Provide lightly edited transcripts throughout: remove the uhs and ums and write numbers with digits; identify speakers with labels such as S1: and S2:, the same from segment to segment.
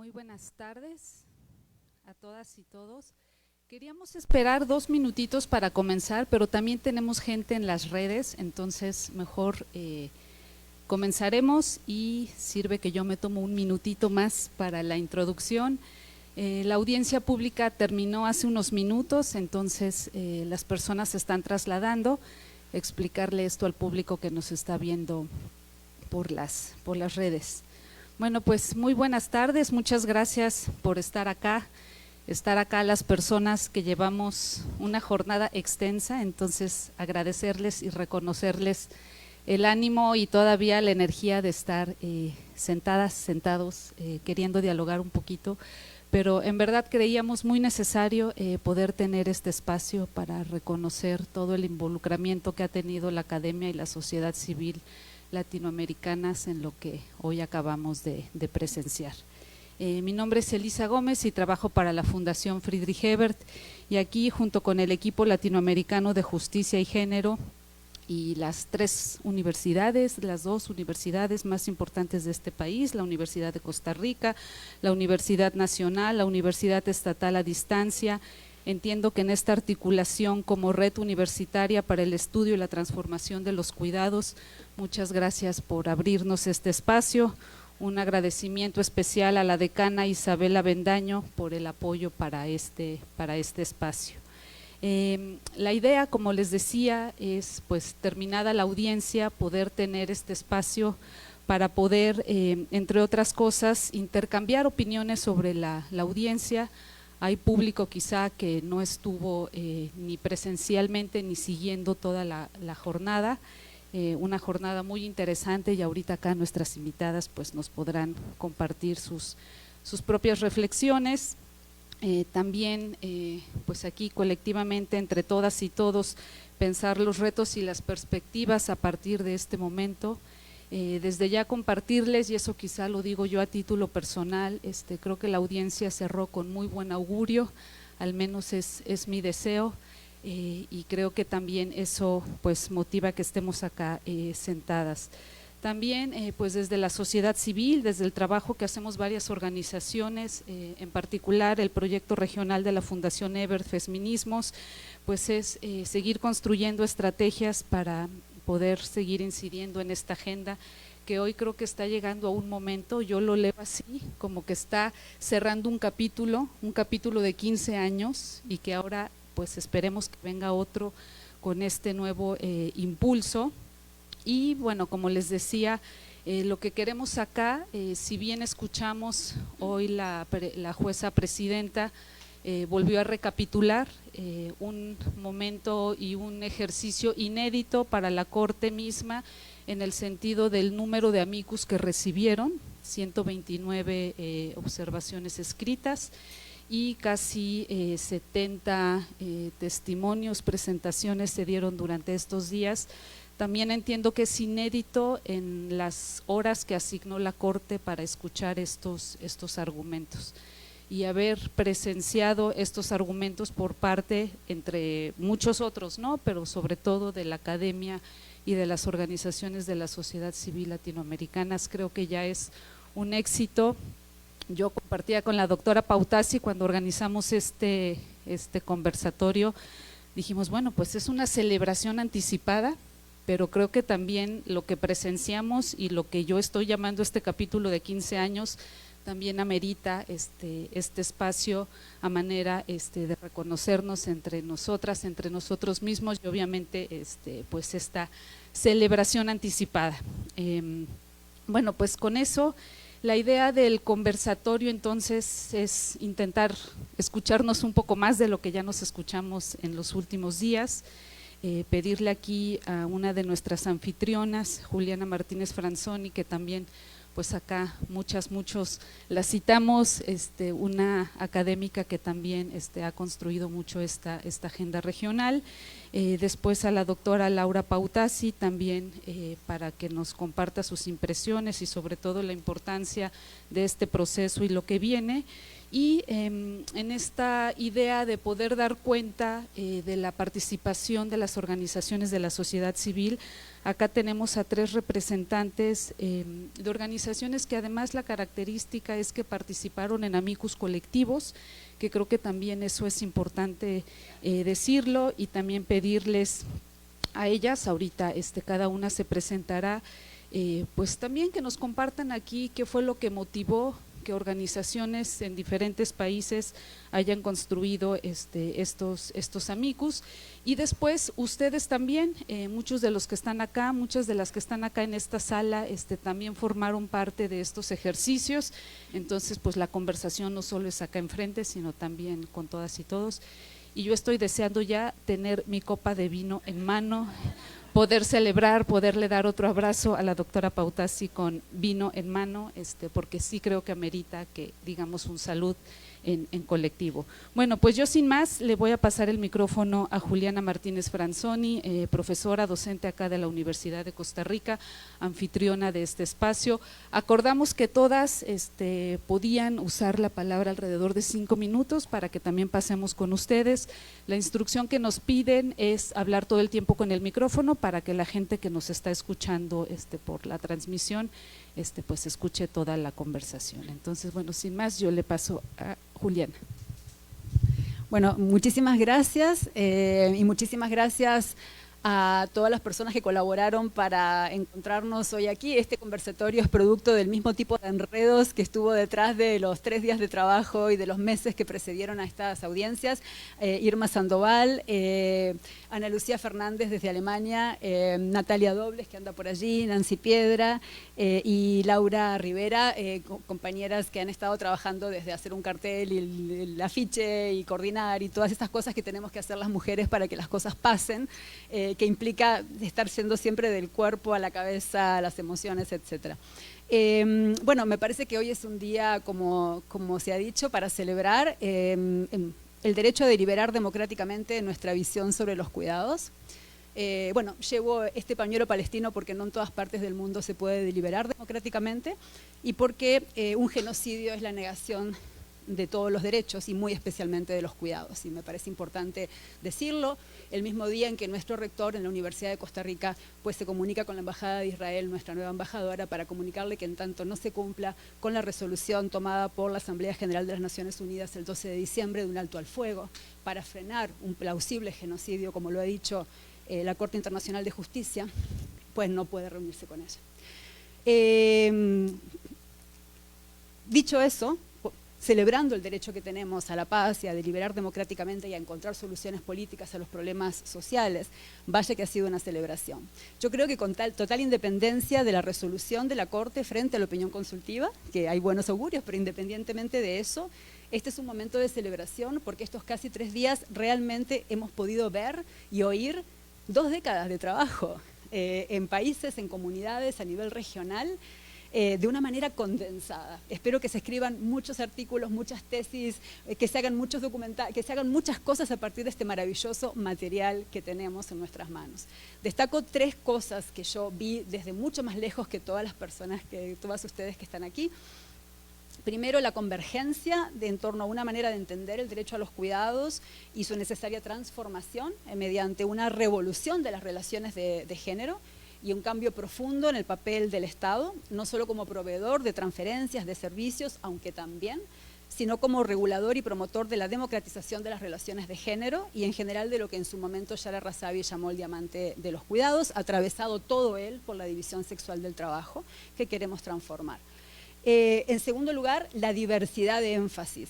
S1: Muy buenas tardes a todas y todos. Queríamos esperar 2 minutitos para comenzar, pero también tenemos gente en las redes, entonces mejor comenzaremos y sirve que yo me tomo un minutito más para la introducción. La audiencia pública terminó hace unos minutos, entonces las personas se están trasladando. Explicarle esto al público que nos está viendo por las redes. Bueno, pues muy buenas tardes, muchas gracias por estar acá las personas que llevamos una jornada extensa, entonces agradecerles y reconocerles el ánimo y todavía la energía de estar sentados, queriendo dialogar un poquito, pero en verdad creíamos muy necesario poder tener este espacio para reconocer todo el involucramiento que ha tenido la academia y la sociedad civil latinoamericanas en lo que hoy acabamos de presenciar. Mi nombre es Elisa Gómez y trabajo para la Fundación Friedrich Ebert, y aquí junto con el equipo latinoamericano de Justicia y Género y las dos universidades más importantes de este país, la Universidad de Costa Rica, la Universidad Nacional, la Universidad Estatal a Distancia. Entiendo que en esta articulación como red universitaria para el estudio y la transformación de los cuidados, muchas gracias por abrirnos este espacio. Un agradecimiento especial a la decana Isabel Avendaño por el apoyo para este espacio. La idea, como les decía, es pues terminada la audiencia poder tener este espacio para poder, entre otras cosas, intercambiar opiniones sobre la audiencia. Hay público quizá que no estuvo ni presencialmente ni siguiendo toda la jornada, una jornada muy interesante, y ahorita acá nuestras invitadas pues nos podrán compartir sus propias reflexiones. También pues aquí colectivamente entre todas y todos pensar los retos y las perspectivas a partir de este momento. Desde ya compartirles, y eso quizá lo digo yo a título personal, creo que la audiencia cerró con muy buen augurio, al menos es mi deseo, y creo que también eso pues motiva que estemos acá sentadas. También pues desde la sociedad civil, desde el trabajo que hacemos varias organizaciones, en particular el proyecto regional de la Fundación Ebert Feminismos, pues es seguir construyendo estrategias para poder seguir incidiendo en esta agenda que hoy creo que está llegando a un momento, yo lo leo así, como que está cerrando un capítulo de 15 años y que ahora pues esperemos que venga otro con este nuevo impulso. Y bueno, como les decía, lo que queremos acá, si bien escuchamos hoy la jueza presidenta, volvió a recapitular un momento y un ejercicio inédito para la Corte misma en el sentido del número de amicus que recibieron, 129 observaciones escritas y casi 70 testimonios, presentaciones se dieron durante estos días. También entiendo que es inédito en las horas que asignó la Corte para escuchar estos argumentos, y haber presenciado estos argumentos por parte, entre muchos otros, ¿no?, pero sobre todo de la academia y de las organizaciones de la sociedad civil latinoamericanas, creo que ya es un éxito. Yo compartía con la doctora Pautasi cuando organizamos este conversatorio, dijimos, bueno, pues es una celebración anticipada, pero creo que también lo que presenciamos y lo que yo estoy llamando este capítulo de 15 años también amerita este espacio a manera de reconocernos entre nosotras, entre nosotros mismos, y obviamente pues esta celebración anticipada. Bueno, pues con eso la idea del conversatorio entonces es intentar escucharnos un poco más de lo que ya nos escuchamos en los últimos días. Pedirle aquí a una de nuestras anfitrionas, Juliana Martínez Franzoni, que también pues acá muchos la citamos, una académica que también ha construido mucho esta agenda regional. Después a la doctora Laura Pautasi también para que nos comparta sus impresiones y sobre todo la importancia de este proceso y lo que viene. Y en esta idea de poder dar cuenta de la participación de las organizaciones de la sociedad civil, acá tenemos a 3 representantes de organizaciones que además la característica es que participaron en amicus colectivos, que creo que también eso es importante decirlo, y también pedirles a ellas, ahorita cada una se presentará, pues también que nos compartan aquí qué fue lo que motivó que organizaciones en diferentes países hayan construido estos amicus, y después ustedes también, muchos de los que están acá, muchas de las que están acá en esta sala también formaron parte de estos ejercicios, entonces pues la conversación no solo es acá enfrente, sino también con todas y todos, y yo estoy deseando ya tener mi copa de vino en mano, poder celebrar, poderle dar otro abrazo a la doctora Pautasi con vino en mano, porque sí creo que amerita que digamos un salud en colectivo. Bueno, pues yo sin más le voy a pasar el micrófono a Juliana Martínez Franzoni, profesora, docente acá de la Universidad de Costa Rica, anfitriona de este espacio. Acordamos que todas podían usar la palabra alrededor de 5 minutos para que también pasemos con ustedes. La instrucción que nos piden es hablar todo el tiempo con el micrófono para que la gente que nos está escuchando por la transmisión pues escuche toda la conversación. Entonces, bueno, sin más, yo le paso a Juliana.
S2: Bueno, muchísimas gracias y muchísimas gracias a todas las personas que colaboraron para encontrarnos hoy aquí. Este conversatorio es producto del mismo tipo de enredos que estuvo detrás de los 3 días de trabajo y de los meses que precedieron a estas audiencias. Irma Sandoval, Ana Lucía Fernández desde Alemania, Natalia Dobles que anda por allí, Nancy Piedra y Laura Rivera, compañeras que han estado trabajando desde hacer un cartel y el afiche y coordinar y todas estas cosas que tenemos que hacer las mujeres para que las cosas pasen, que implica estar siendo siempre del cuerpo a la cabeza, a las emociones, etcétera. Bueno, me parece que hoy es un día, como se ha dicho, para celebrar el derecho a deliberar democráticamente nuestra visión sobre los cuidados. Bueno, llevo este pañuelo palestino porque no en todas partes del mundo se puede deliberar democráticamente y porque un genocidio es la negación de todos los derechos y muy especialmente de los cuidados, y me parece importante decirlo. El mismo día en que nuestro rector en la Universidad de Costa Rica pues se comunica con la Embajada de Israel, nuestra nueva embajadora, para comunicarle que en tanto no se cumpla con la resolución tomada por la Asamblea General de las Naciones Unidas el 12 de diciembre de un alto al fuego para frenar un plausible genocidio, como lo ha dicho la Corte Internacional de Justicia, pues no puede reunirse con ella. Dicho eso, celebrando el derecho que tenemos a la paz y a deliberar democráticamente y a encontrar soluciones políticas a los problemas sociales, vaya que ha sido una celebración. Yo creo que con total independencia de la resolución de la Corte frente a la opinión consultiva, que hay buenos augurios, pero independientemente de eso, este es un momento de celebración porque estos casi 3 días realmente hemos podido ver y oír 2 décadas de trabajo en países, en comunidades, a nivel regional, de una manera condensada. Espero que se escriban muchos artículos, muchas tesis, que se hagan muchos documentales, que se hagan muchas cosas a partir de este maravilloso material que tenemos en nuestras manos. Destaco 3 cosas que yo vi desde mucho más lejos que todas las personas, que todas ustedes que están aquí. Primero, la convergencia en torno a una manera de entender el derecho a los cuidados y su necesaria transformación mediante una revolución de las relaciones de género, y un cambio profundo en el papel del Estado, no solo como proveedor de transferencias, de servicios, aunque también, sino como regulador y promotor de la democratización de las relaciones de género y en general de lo que en su momento Yara Razavi llamó el diamante de los cuidados, atravesado todo él por la división sexual del trabajo que queremos transformar. En segundo lugar, la diversidad de énfasis,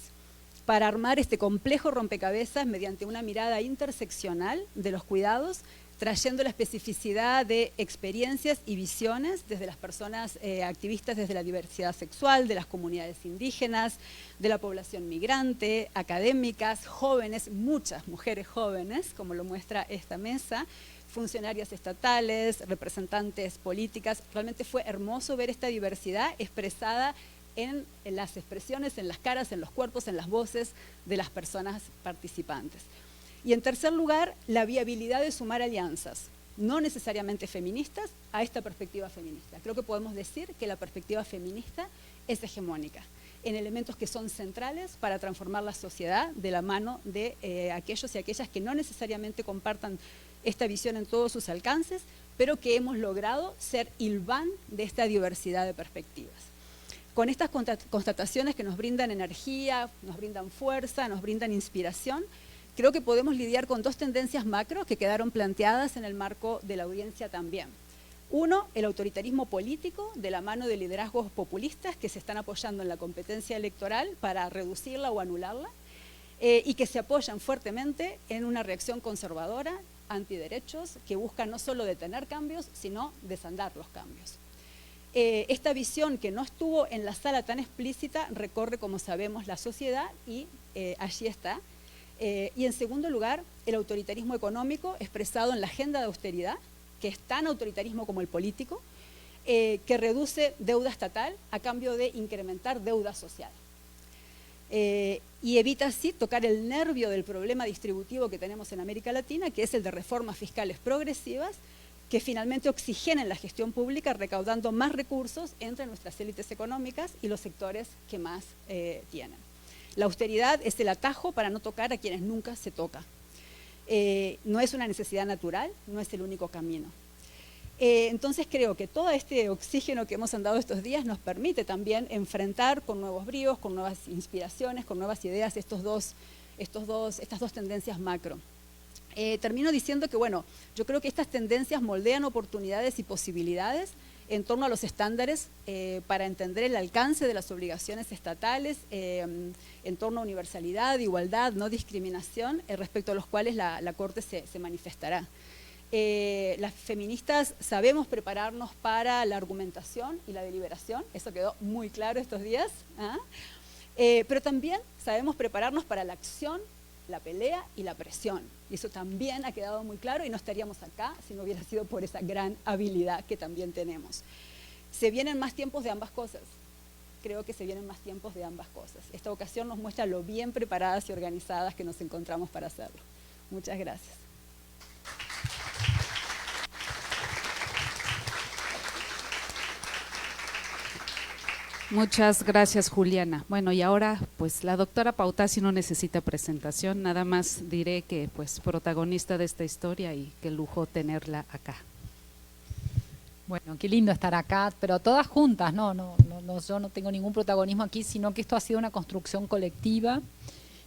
S2: para armar este complejo rompecabezas mediante una mirada interseccional de los cuidados, trayendo la especificidad de experiencias y visiones desde las personas activistas, desde la diversidad sexual, de las comunidades indígenas, de la población migrante, académicas, jóvenes, muchas mujeres jóvenes, como lo muestra esta mesa, funcionarias estatales, representantes políticas. Realmente fue hermoso ver esta diversidad expresada en las expresiones, en las caras, en los cuerpos, en las voces de las personas participantes. Y en tercer lugar, la viabilidad de sumar alianzas, no necesariamente feministas, a esta perspectiva feminista. Creo que podemos decir que la perspectiva feminista es hegemónica. en elementos que son centrales para transformar la sociedad de la mano de aquellos y aquellas que no necesariamente compartan esta visión en todos sus alcances, pero que hemos logrado ser hilván de esta diversidad de perspectivas. Con estas constataciones que nos brindan energía, nos brindan fuerza, nos brindan inspiración, creo que podemos lidiar con dos tendencias macro que quedaron planteadas en el marco de la audiencia también. Uno, el autoritarismo político de la mano de liderazgos populistas que se están apoyando en la competencia electoral para reducirla o anularla y que se apoyan fuertemente en una reacción conservadora, antiderechos, que busca no solo detener cambios, sino desandar los cambios. Esta visión que no estuvo en la sala tan explícita recorre, como sabemos, la sociedad y allí está. Y en segundo lugar, el autoritarismo económico expresado en la agenda de austeridad, que es tan autoritarismo como el político, que reduce deuda estatal a cambio de incrementar deuda social. Y evita así tocar el nervio del problema distributivo que tenemos en América Latina, que es el de reformas fiscales progresivas, que finalmente oxigenen la gestión pública recaudando más recursos entre nuestras élites económicas y los sectores que más tienen. La austeridad es el atajo para no tocar a quienes nunca se toca. No es una necesidad natural, no es el único camino. Entonces creo que todo este oxígeno que hemos andado estos días nos permite también enfrentar con nuevos bríos, con nuevas inspiraciones, con nuevas ideas estas dos tendencias macro. Termino diciendo que, bueno, yo creo que estas tendencias moldean oportunidades y posibilidades en torno a los estándares para entender el alcance de las obligaciones estatales, en torno a universalidad, igualdad, no discriminación, respecto a los cuales la Corte se manifestará. Las feministas sabemos prepararnos para la argumentación y la deliberación, eso quedó muy claro estos días, pero también sabemos prepararnos para la acción, la pelea y la presión. Y eso también ha quedado muy claro y no estaríamos acá si no hubiera sido por esa gran habilidad que también tenemos. Se vienen más tiempos de ambas cosas. Creo que se vienen más tiempos de ambas cosas. Esta ocasión nos muestra lo bien preparadas y organizadas que nos encontramos para hacerlo. Muchas gracias.
S1: Muchas gracias, Juliana. Bueno, y ahora pues la doctora Pautasi no necesita presentación, nada más diré que pues protagonista de esta historia y qué lujo tenerla acá.
S3: Bueno, qué lindo estar acá, pero todas juntas, yo no tengo ningún protagonismo aquí, sino que esto ha sido una construcción colectiva.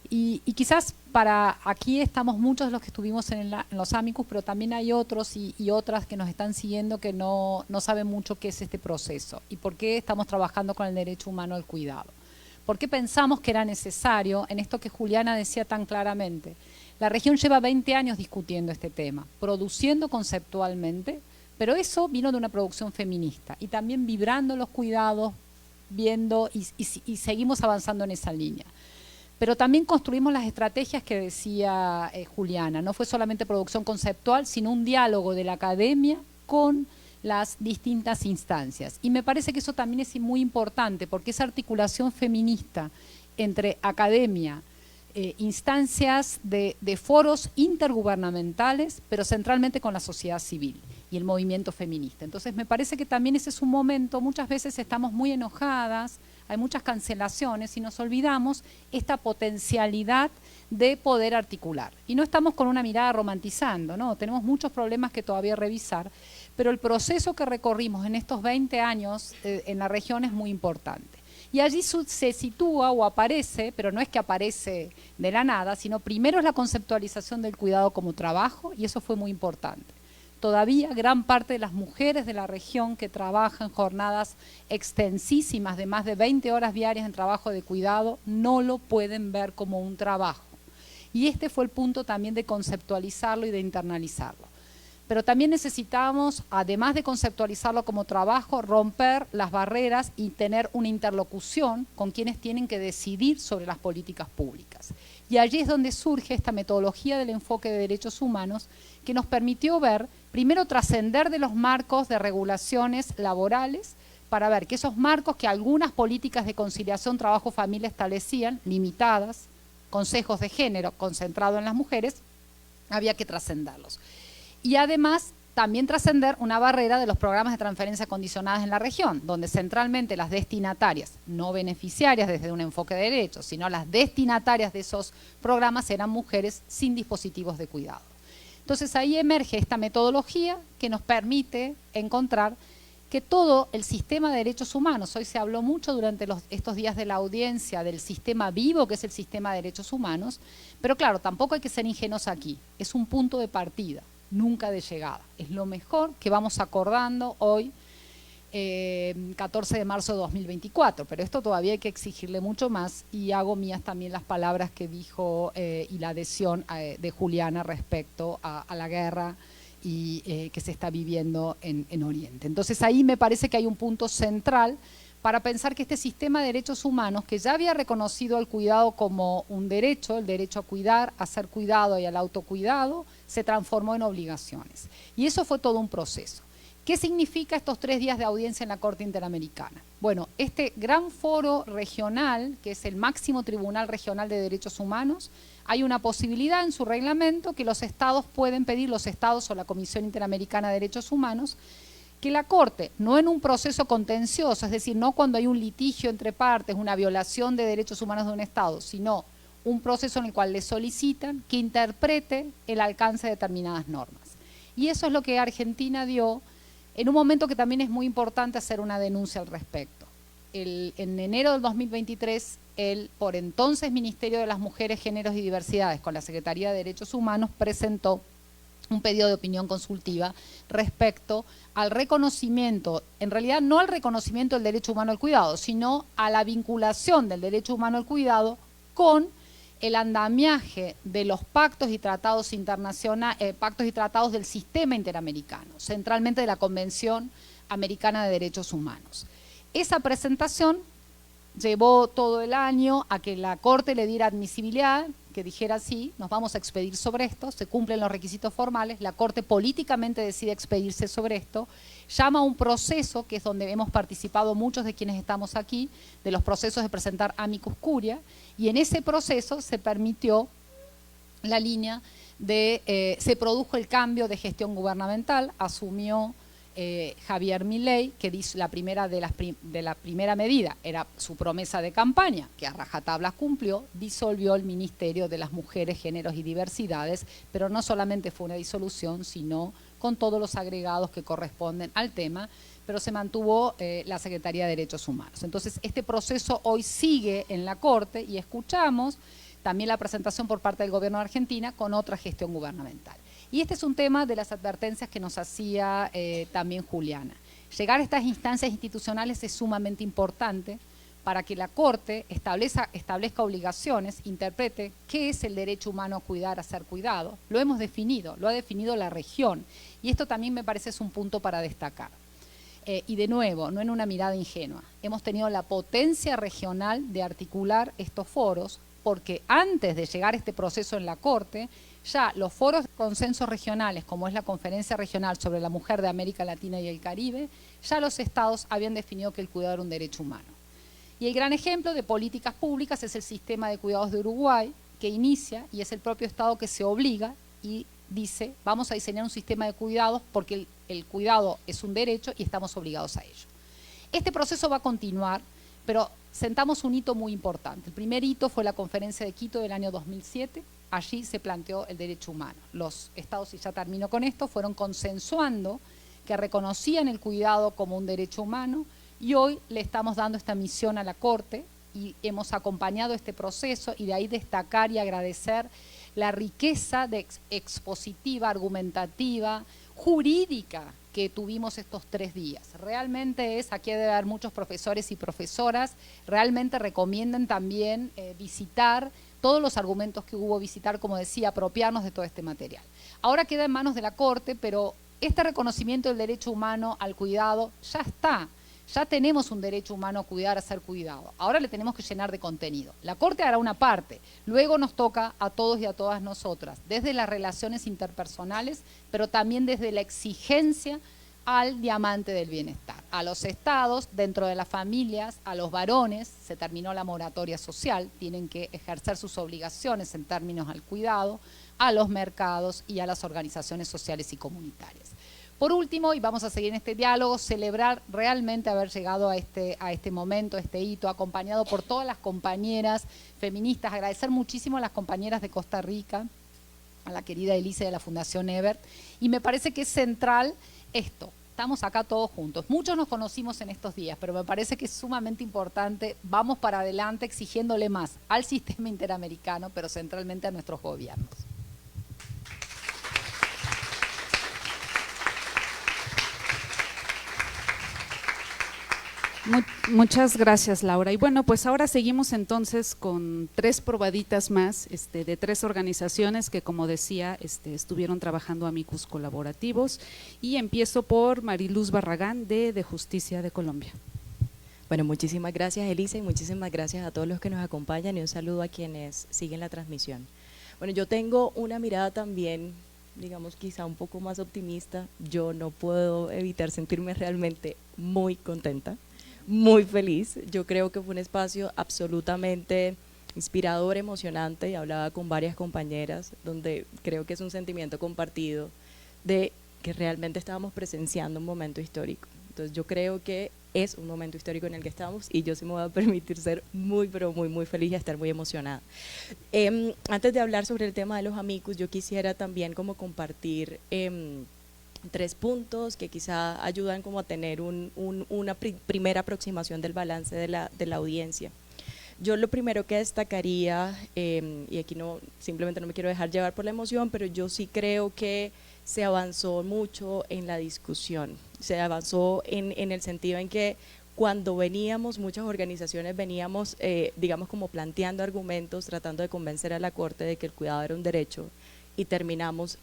S3: Y quizás para aquí estamos muchos de los que estuvimos en los Amicus, pero también hay otros y otras que nos están siguiendo que no saben mucho qué es este proceso y por qué estamos trabajando con el derecho humano al cuidado. ¿Por qué pensamos que era necesario en esto que Juliana decía tan claramente? La región lleva 20 años discutiendo este tema, produciendo conceptualmente, pero eso vino de una producción feminista y también vibrando los cuidados, viendo y seguimos avanzando en esa línea. Pero también construimos las estrategias que decía Juliana. No fue solamente producción conceptual, sino un diálogo de la academia con las distintas instancias. Y me parece que eso también es muy importante, porque esa articulación feminista entre academia, instancias de foros intergubernamentales, pero centralmente con la sociedad civil y el movimiento feminista. Entonces me parece que también ese es un momento, muchas veces estamos muy enojadas, hay muchas cancelaciones y nos olvidamos esta potencialidad de poder articular. Y no estamos con una mirada romantizando, ¿no? Tenemos muchos problemas que todavía revisar, pero el proceso que recorrimos en estos 20 años en la región es muy importante. Y allí se sitúa o aparece, pero no es que aparece de la nada, sino primero es la conceptualización del cuidado como trabajo, y eso fue muy importante. Todavía gran parte de las mujeres de la región que trabajan jornadas extensísimas de más de 20 horas diarias en trabajo de cuidado no lo pueden ver como un trabajo. Y este fue el punto también de conceptualizarlo y de internalizarlo. Pero también necesitamos, además de conceptualizarlo como trabajo, romper las barreras y tener una interlocución con quienes tienen que decidir sobre las políticas públicas. Y allí es donde surge esta metodología del enfoque de derechos humanos que nos permitió ver, primero trascender de los marcos de regulaciones laborales para ver que esos marcos que algunas políticas de conciliación trabajo-familia establecían, limitadas, consejos de género concentrado en las mujeres, había que trascenderlos. Y además también trascender una barrera de los programas de transferencia condicionadas en la región, donde centralmente las destinatarias, no beneficiarias desde un enfoque de derechos, sino las destinatarias de esos programas eran mujeres sin dispositivos de cuidado. Entonces ahí emerge esta metodología que nos permite encontrar que todo el sistema de derechos humanos, hoy se habló mucho durante estos días de la audiencia del sistema vivo que es el sistema de derechos humanos, pero claro, tampoco hay que ser ingenuos aquí, es un punto de partida, nunca de llegada. Es lo mejor que vamos acordando hoy, 14 de marzo de 2024, pero esto todavía hay que exigirle mucho más y hago mías también las palabras que dijo y la adhesión de Juliana respecto a la guerra y que se está viviendo en Oriente. Entonces ahí me parece que hay un punto central para pensar que este sistema de derechos humanos, que ya había reconocido el cuidado como un derecho, el derecho a cuidar, a ser cuidado y al autocuidado, se transformó en obligaciones. Y eso fue todo un proceso. ¿Qué significa estos 3 días de audiencia en la Corte Interamericana? Bueno, este gran foro regional, que es el máximo tribunal regional de derechos humanos, hay una posibilidad en su reglamento que los estados pueden pedir, los estados o la Comisión Interamericana de Derechos Humanos, que la Corte, no en un proceso contencioso, es decir, no cuando hay un litigio entre partes, una violación de derechos humanos de un estado, sino un proceso en el cual le solicitan que interprete el alcance de determinadas normas. Y eso es lo que Argentina dio en un momento que también es muy importante hacer una denuncia al respecto. En enero del 2023, el por entonces Ministerio de las Mujeres, Géneros y Diversidades, con la Secretaría de Derechos Humanos, presentó un pedido de opinión consultiva respecto al reconocimiento, en realidad no al reconocimiento del derecho humano al cuidado, sino a la vinculación del derecho humano al cuidado con el andamiaje de los pactos y tratados internacionales, pactos y tratados del sistema interamericano, centralmente de la Convención Americana de Derechos Humanos. Esa presentación llevó todo el año a que la Corte le diera admisibilidad, que dijera sí, nos vamos a expedir sobre esto, se cumplen los requisitos formales, la Corte políticamente decide expedirse sobre esto, llama a un proceso, que es donde hemos participado muchos de quienes estamos aquí, de los procesos de presentar amicus curia, y en ese proceso se permitió la línea de, se produjo el cambio de gestión gubernamental, asumió Javier Milei, que dice la primera de la primera medida era su promesa de campaña, que a rajatablas cumplió, disolvió el Ministerio de las Mujeres, Géneros y Diversidades, pero no solamente fue una disolución, sino con todos los agregados que corresponden al tema, pero se mantuvo la Secretaría de Derechos Humanos. Entonces, este proceso hoy sigue en la Corte y escuchamos también la presentación por parte del Gobierno de Argentina con otra gestión gubernamental. Y este es un tema de las advertencias que nos hacía también Juliana. Llegar a estas instancias institucionales es sumamente importante para que la Corte establezca obligaciones, interprete qué es el derecho humano a cuidar, a ser cuidado. Lo hemos definido, lo ha definido la región. Y esto también me parece es un punto para destacar. Y de nuevo, no en una mirada ingenua, hemos tenido la potencia regional de articular estos foros, porque antes de llegar a este proceso en la Corte, ya los foros de consensos regionales, como es la Conferencia Regional sobre la Mujer de América Latina y el Caribe, ya los estados habían definido que el cuidado era un derecho humano. Y el gran ejemplo de políticas públicas es el sistema de cuidados de Uruguay, que inicia y es el propio estado que se obliga y dice, vamos a diseñar un sistema de cuidados porque el cuidado es un derecho y estamos obligados a ello. Este proceso va a continuar, pero sentamos un hito muy importante. El primer hito fue la Conferencia de Quito del año 2007, allí se planteó el derecho humano. Los estados, y ya termino con esto, fueron consensuando que reconocían el cuidado como un derecho humano y hoy le estamos dando esta misión a la Corte y hemos acompañado este proceso y de ahí destacar y agradecer la riqueza de expositiva, argumentativa, jurídica que tuvimos estos 3 días. Realmente aquí debe haber muchos profesores y profesoras, realmente recomiendan también visitar todos los argumentos que hubo, visitar, como decía, apropiarnos de todo este material. Ahora queda en manos de la Corte, pero este reconocimiento del derecho humano al cuidado ya está. Ya tenemos un derecho humano a cuidar, a ser cuidado. Ahora le tenemos que llenar de contenido. La Corte hará una parte. Luego nos toca a todos y a todas nosotras, desde las relaciones interpersonales, pero también desde la exigencia al diamante del bienestar. A los estados, dentro de las familias, a los varones, se terminó la moratoria social, tienen que ejercer sus obligaciones en términos al cuidado, a los mercados y a las organizaciones sociales y comunitarias. Por último, y vamos a seguir en este diálogo, celebrar realmente haber llegado a este momento, a este hito, acompañado por todas las compañeras feministas, agradecer muchísimo a las compañeras de Costa Rica, a la querida Elise de la Fundación Ebert, y me parece que es central esto. Estamos acá todos juntos. Muchos nos conocimos en estos días, pero me parece que es sumamente importante. Vamos para adelante exigiéndole más al sistema interamericano, pero centralmente a nuestros gobiernos.
S1: Muchas gracias, Laura. Y bueno, pues ahora seguimos entonces con 3 probaditas más de 3 organizaciones que, como decía, estuvieron trabajando amicus colaborativos. Y empiezo por Mariluz Barragán de Justicia de Colombia.
S4: Bueno, muchísimas gracias, Elisa, y muchísimas gracias a todos los que nos acompañan y un saludo a quienes siguen la transmisión. Bueno, yo tengo una mirada también, digamos, quizá un poco más optimista. Yo no puedo evitar sentirme realmente muy contenta, muy feliz. Yo creo que fue un espacio absolutamente inspirador, emocionante, y hablaba con varias compañeras donde creo que es un sentimiento compartido de que realmente estábamos presenciando un momento histórico. Entonces yo creo que es un momento histórico en el que estamos y yo sí me voy a permitir ser muy, pero muy, muy feliz y estar muy emocionada. Antes de hablar sobre el tema de los amicus, yo quisiera también como compartir 3 puntos que quizá ayudan como a tener una primera aproximación del balance de la audiencia. Yo lo primero que destacaría, y aquí simplemente no me quiero dejar llevar por la emoción, pero yo sí creo que se avanzó mucho en la discusión, se avanzó en el sentido en que cuando muchas organizaciones veníamos, digamos, como planteando argumentos, tratando de convencer a la Corte de que el cuidado era un derecho, y terminamos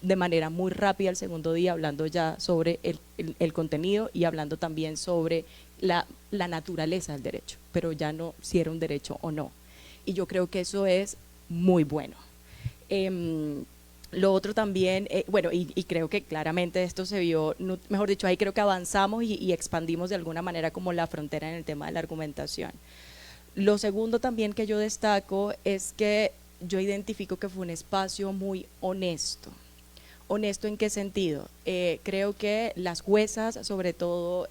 S4: de manera muy rápida el segundo día hablando ya sobre el contenido y hablando también sobre la naturaleza del derecho, pero ya no si era un derecho o no. Y yo creo que eso es muy bueno. Lo otro también, bueno, y creo que claramente esto se vio, mejor dicho, ahí creo que avanzamos y expandimos de alguna manera como la frontera en el tema de la argumentación. Lo segundo también que yo destaco es que yo identifico que fue un espacio muy honesto. ¿Honesto en qué sentido? Creo que las juezas, sobre todo,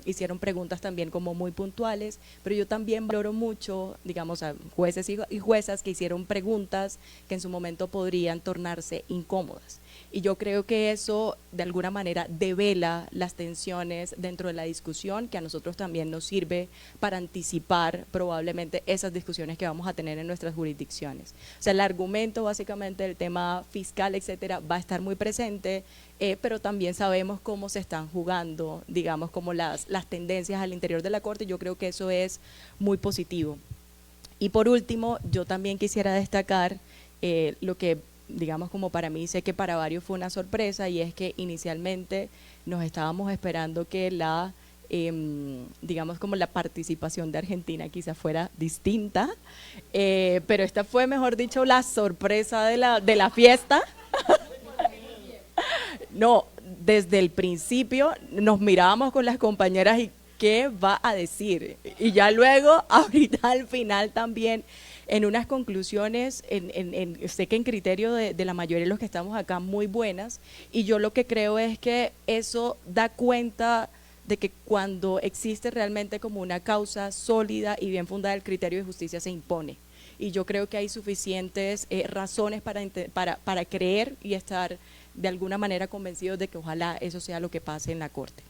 S4: hicieron preguntas también como muy puntuales, pero yo también valoro mucho, digamos, a jueces y juezas que hicieron preguntas que en su momento podrían tornarse incómodas. Y yo creo que eso, de alguna manera, devela las tensiones dentro de la discusión, que a nosotros también nos sirve para anticipar probablemente esas discusiones que vamos a tener en nuestras jurisdicciones. O sea, el argumento básicamente del tema fiscal, etcétera, va a estar muy presente, pero también sabemos cómo se están jugando, digamos, como las tendencias al interior de la Corte, y yo creo que eso es muy positivo. Y por último, yo también quisiera destacar lo que, digamos, como para mí, sé que para varios fue una sorpresa, y es que inicialmente nos estábamos esperando que digamos, como la participación de Argentina quizá fuera distinta, pero esta fue, mejor dicho, la sorpresa de la fiesta. No, desde el principio nos mirábamos con las compañeras y ¿qué va a decir? Y ya luego, ahorita al final también, en unas conclusiones, sé que en criterio de la mayoría de los que estamos acá, muy buenas, y yo lo que creo es que eso da cuenta de que cuando existe realmente como una causa sólida y bien fundada, el criterio de justicia se impone. Y yo creo que hay suficientes razones para creer y estar de alguna manera convencidos de que ojalá eso sea lo que pase en la Corte.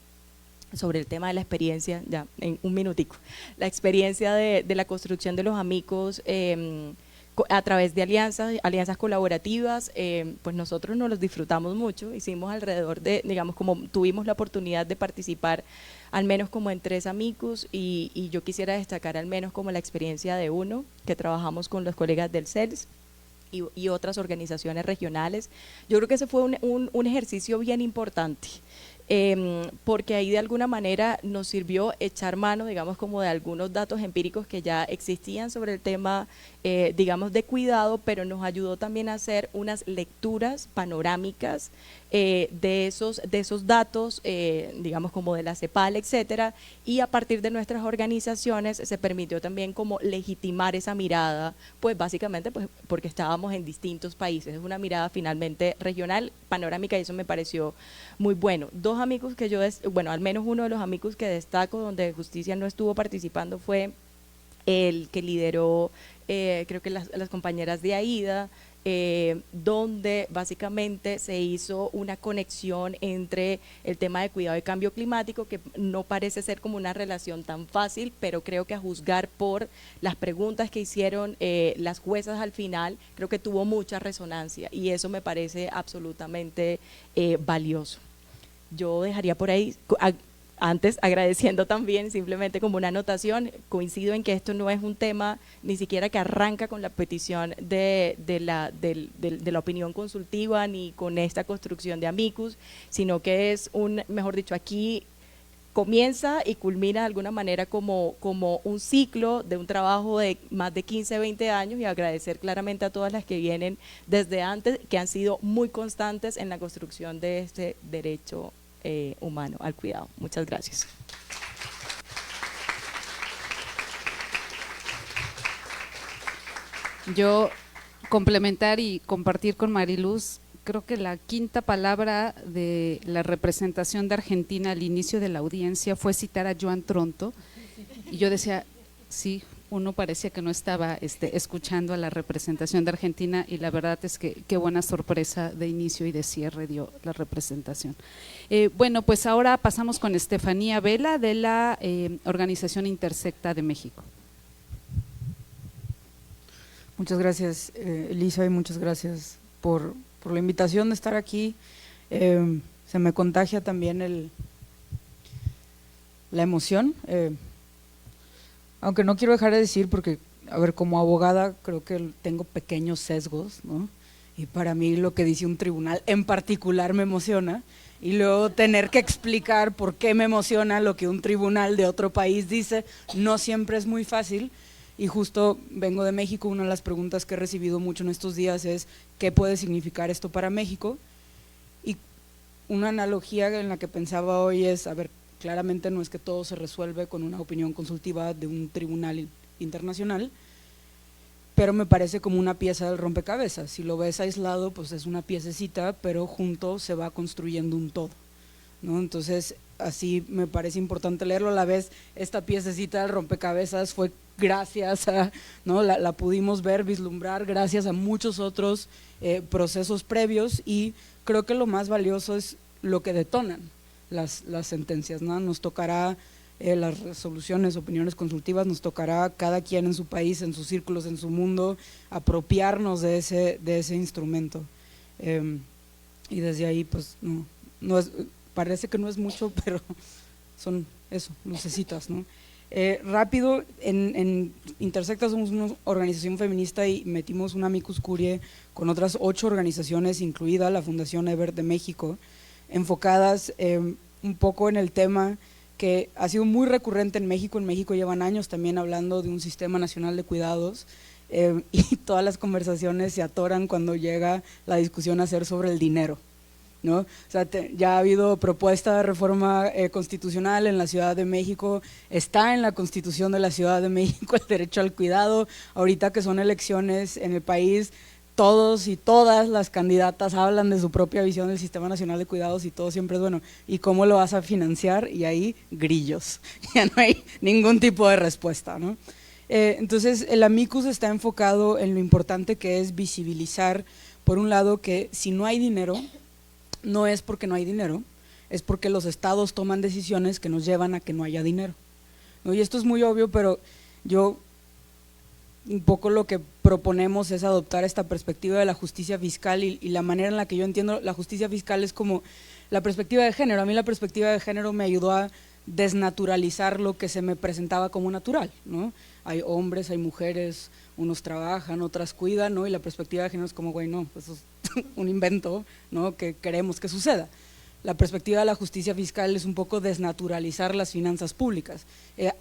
S4: Sobre el tema de la experiencia, ya en un minutico, la experiencia de la construcción de los amicus a través de alianzas colaborativas, pues nosotros nos los disfrutamos mucho, hicimos alrededor de, digamos, como tuvimos la oportunidad de participar al menos como en 3 amicus, y yo quisiera destacar al menos como la experiencia de uno, que trabajamos con los colegas del CELS y otras organizaciones regionales. Yo creo que ese fue un ejercicio bien importante, porque ahí de alguna manera nos sirvió echar mano, digamos, como de algunos datos empíricos que ya existían sobre el tema, digamos, de cuidado, pero nos ayudó también a hacer unas lecturas panorámicas de esos datos, digamos como de la CEPAL, etcétera, y a partir de nuestras organizaciones se permitió también como legitimar esa mirada, pues básicamente pues porque estábamos en distintos países, es una mirada finalmente regional, panorámica, y eso me pareció muy bueno. Dos amigos que yo, bueno, al menos uno de los amigos que destaco donde Justicia no estuvo participando fue el que lideró, creo que las compañeras de AIDA, donde básicamente se hizo una conexión entre el tema de cuidado y cambio climático, que no parece ser como una relación tan fácil, pero creo que a juzgar por las preguntas que hicieron las juezas al final, creo que tuvo mucha resonancia y eso me parece absolutamente valioso. Yo dejaría por ahí, antes agradeciendo también, simplemente como una anotación, coincido en que esto no es un tema ni siquiera que arranca con la petición de la opinión consultiva ni con esta construcción de amicus, sino que es mejor dicho, aquí comienza y culmina de alguna manera como un ciclo de un trabajo de más de 15, 20 años, y agradecer claramente a todas las que vienen desde antes, que han sido muy constantes en la construcción de este derecho humano al cuidado. Muchas gracias.
S1: Yo complementar y compartir con Mariluz, creo que la quinta palabra de la representación de Argentina al inicio de la audiencia fue citar a Joan Tronto, y yo decía, sí, uno parecía que no estaba escuchando a la representación de Argentina, y la verdad es que qué buena sorpresa de inicio y de cierre dio la representación. Bueno, pues ahora pasamos con Estefanía Vela de la Organización Intersecta de México.
S5: Muchas gracias, Elisa, y muchas gracias por la invitación de estar aquí. Se me contagia también la emoción. Aunque no quiero dejar de decir, porque, a ver, como abogada creo que tengo pequeños sesgos, ¿no? Y para mí lo que dice un tribunal en particular me emociona, y luego tener que explicar por qué me emociona lo que un tribunal de otro país dice, no siempre es muy fácil. Y justo vengo de México, una de las preguntas que he recibido mucho en estos días es ¿qué puede significar esto para México? Y una analogía en la que pensaba hoy es, a ver, claramente no es que todo se resuelve con una opinión consultiva de un tribunal internacional, pero me parece como una pieza del rompecabezas. Si lo ves aislado, pues es una piececita, pero junto se va construyendo un todo, ¿no? Entonces, así me parece importante leerlo. A la vez, esta piececita del rompecabezas fue gracias a, ¿no? La pudimos ver, vislumbrar, gracias a muchos otros procesos previos, y creo que lo más valioso es lo que detonan las sentencias, ¿no? Nos tocará las resoluciones, opiniones consultivas, nos tocará cada quien en su país, en sus círculos, en su mundo, apropiarnos de ese instrumento. Y desde ahí, pues, no es, parece que no es mucho, pero son eso, lucecitas, ¿no? Rápido, en Intersecta somos una organización feminista y metimos un amicus curiae con otras 8 organizaciones, incluida la Fundación Ever de México, enfocadas un poco en el tema que ha sido muy recurrente en México. En México llevan años también hablando de un sistema nacional de cuidados, y todas las conversaciones se atoran cuando llega la discusión a ser sobre el dinero, ¿no? O sea, ya ha habido propuesta de reforma constitucional en la Ciudad de México, está en la Constitución de la Ciudad de México el derecho al cuidado. Ahorita que son elecciones en el país, todos y todas las candidatas hablan de su propia visión del Sistema Nacional de Cuidados, y todo siempre es bueno, ¿y cómo lo vas a financiar? Y ahí grillos, ya no hay ningún tipo de respuesta, ¿no? Entonces el amicus está enfocado en lo importante que es visibilizar, por un lado, que si no hay dinero, no es porque no hay dinero, es porque los estados toman decisiones que nos llevan a que no haya dinero, ¿no? Y esto es muy obvio, pero yo un poco lo que proponemos es adoptar esta perspectiva de la justicia fiscal, y la manera en la que yo entiendo la justicia fiscal es como la perspectiva de género. A mí la perspectiva de género me ayudó a desnaturalizar lo que se me presentaba como natural, ¿no? Hay hombres, hay mujeres, unos trabajan, otras cuidan, ¿no? Y la perspectiva de género es como, güey, no, eso es un invento, ¿no? Que queremos que suceda. la perspectiva de la justicia fiscal es un poco desnaturalizar las finanzas públicas.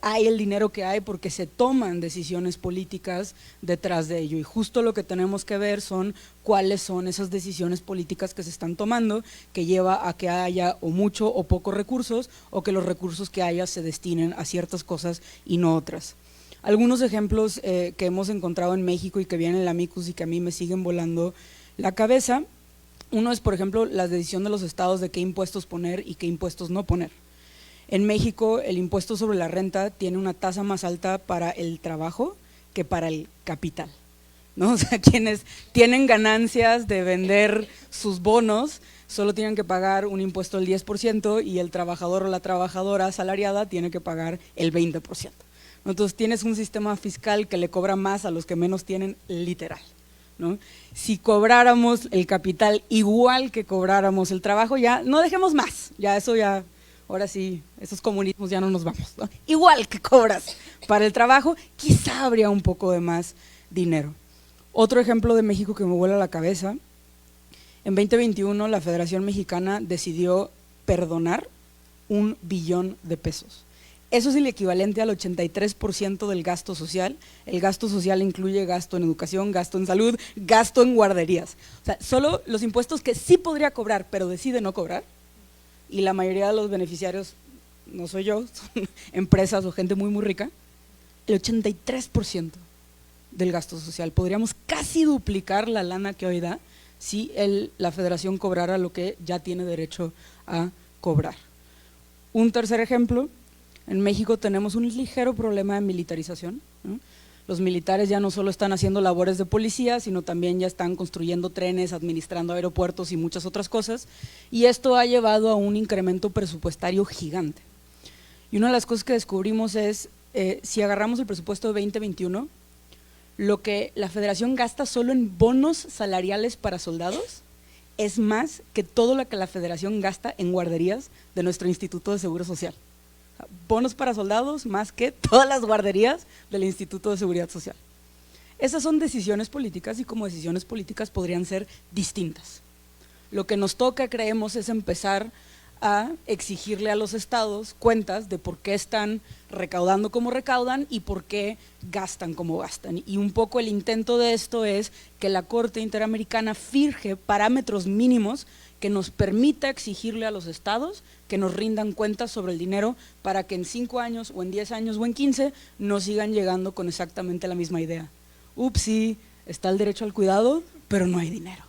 S5: Hay el dinero que hay porque se toman decisiones políticas detrás de ello, y justo lo que tenemos que ver son cuáles son esas decisiones políticas que se están tomando, que lleva a que haya o mucho o pocos recursos, o que los recursos que haya se destinen a ciertas cosas y no otras. Algunos ejemplos que hemos encontrado en México y que vienen en la Amicus y que a mí me siguen volando la cabeza. Uno es, por ejemplo, la decisión de los estados de qué impuestos poner y qué impuestos no poner. En México, el impuesto sobre la renta tiene una tasa más alta para el trabajo que para el capital, ¿no? O sea, quienes tienen ganancias de vender sus bonos solo tienen que pagar un impuesto del 10% y el trabajador o la trabajadora asalariada tiene que pagar el 20%. Entonces tienes un sistema fiscal que le cobra más a los que menos tienen, literal, ¿no? Si cobráramos el capital igual que cobráramos el trabajo, ya no dejemos más, ya eso ya, ahora sí, esos comunismos ya no nos vamos, ¿no? Igual que cobras para el trabajo, quizá habría un poco de más dinero. Otro ejemplo de México que me vuela la cabeza, en 2021 la Federación Mexicana decidió perdonar 1 billón de pesos. Eso es el equivalente al 83% del gasto social. El gasto social incluye gasto en educación, gasto en salud, gasto en guarderías. O sea, solo los impuestos que sí podría cobrar, pero decide no cobrar, y la mayoría de los beneficiarios, no soy yo, son empresas o gente muy, muy rica, el 83% del gasto social. Podríamos casi duplicar la lana que hoy da si la federación cobrara lo que ya tiene derecho a cobrar. Un tercer ejemplo. En México tenemos un ligero problema de militarización, ¿no? Los militares ya no solo están haciendo labores de policía, sino también ya están construyendo trenes, administrando aeropuertos y muchas otras cosas, y esto ha llevado a un incremento presupuestario gigante. Y una de las cosas que descubrimos es, si agarramos el presupuesto de 2021, lo que la Federación gasta solo en bonos salariales para soldados es más que todo lo que la Federación gasta en guarderías de nuestro Instituto de Seguro Social. Bonos para soldados más que todas las guarderías del Instituto de Seguridad Social. Esas son decisiones políticas y como decisiones políticas podrían ser distintas. Lo que nos toca, creemos, es empezar a exigirle a los estados cuentas de por qué están recaudando como recaudan y por qué gastan como gastan. Y un poco el intento de esto es que la Corte Interamericana fije parámetros mínimos que nos permita exigirle a los estados que nos rindan cuentas sobre el dinero para que en 5 años o en 10 años o en 15 no sigan llegando con exactamente la misma idea. Sí, está el derecho al cuidado, pero no hay dinero.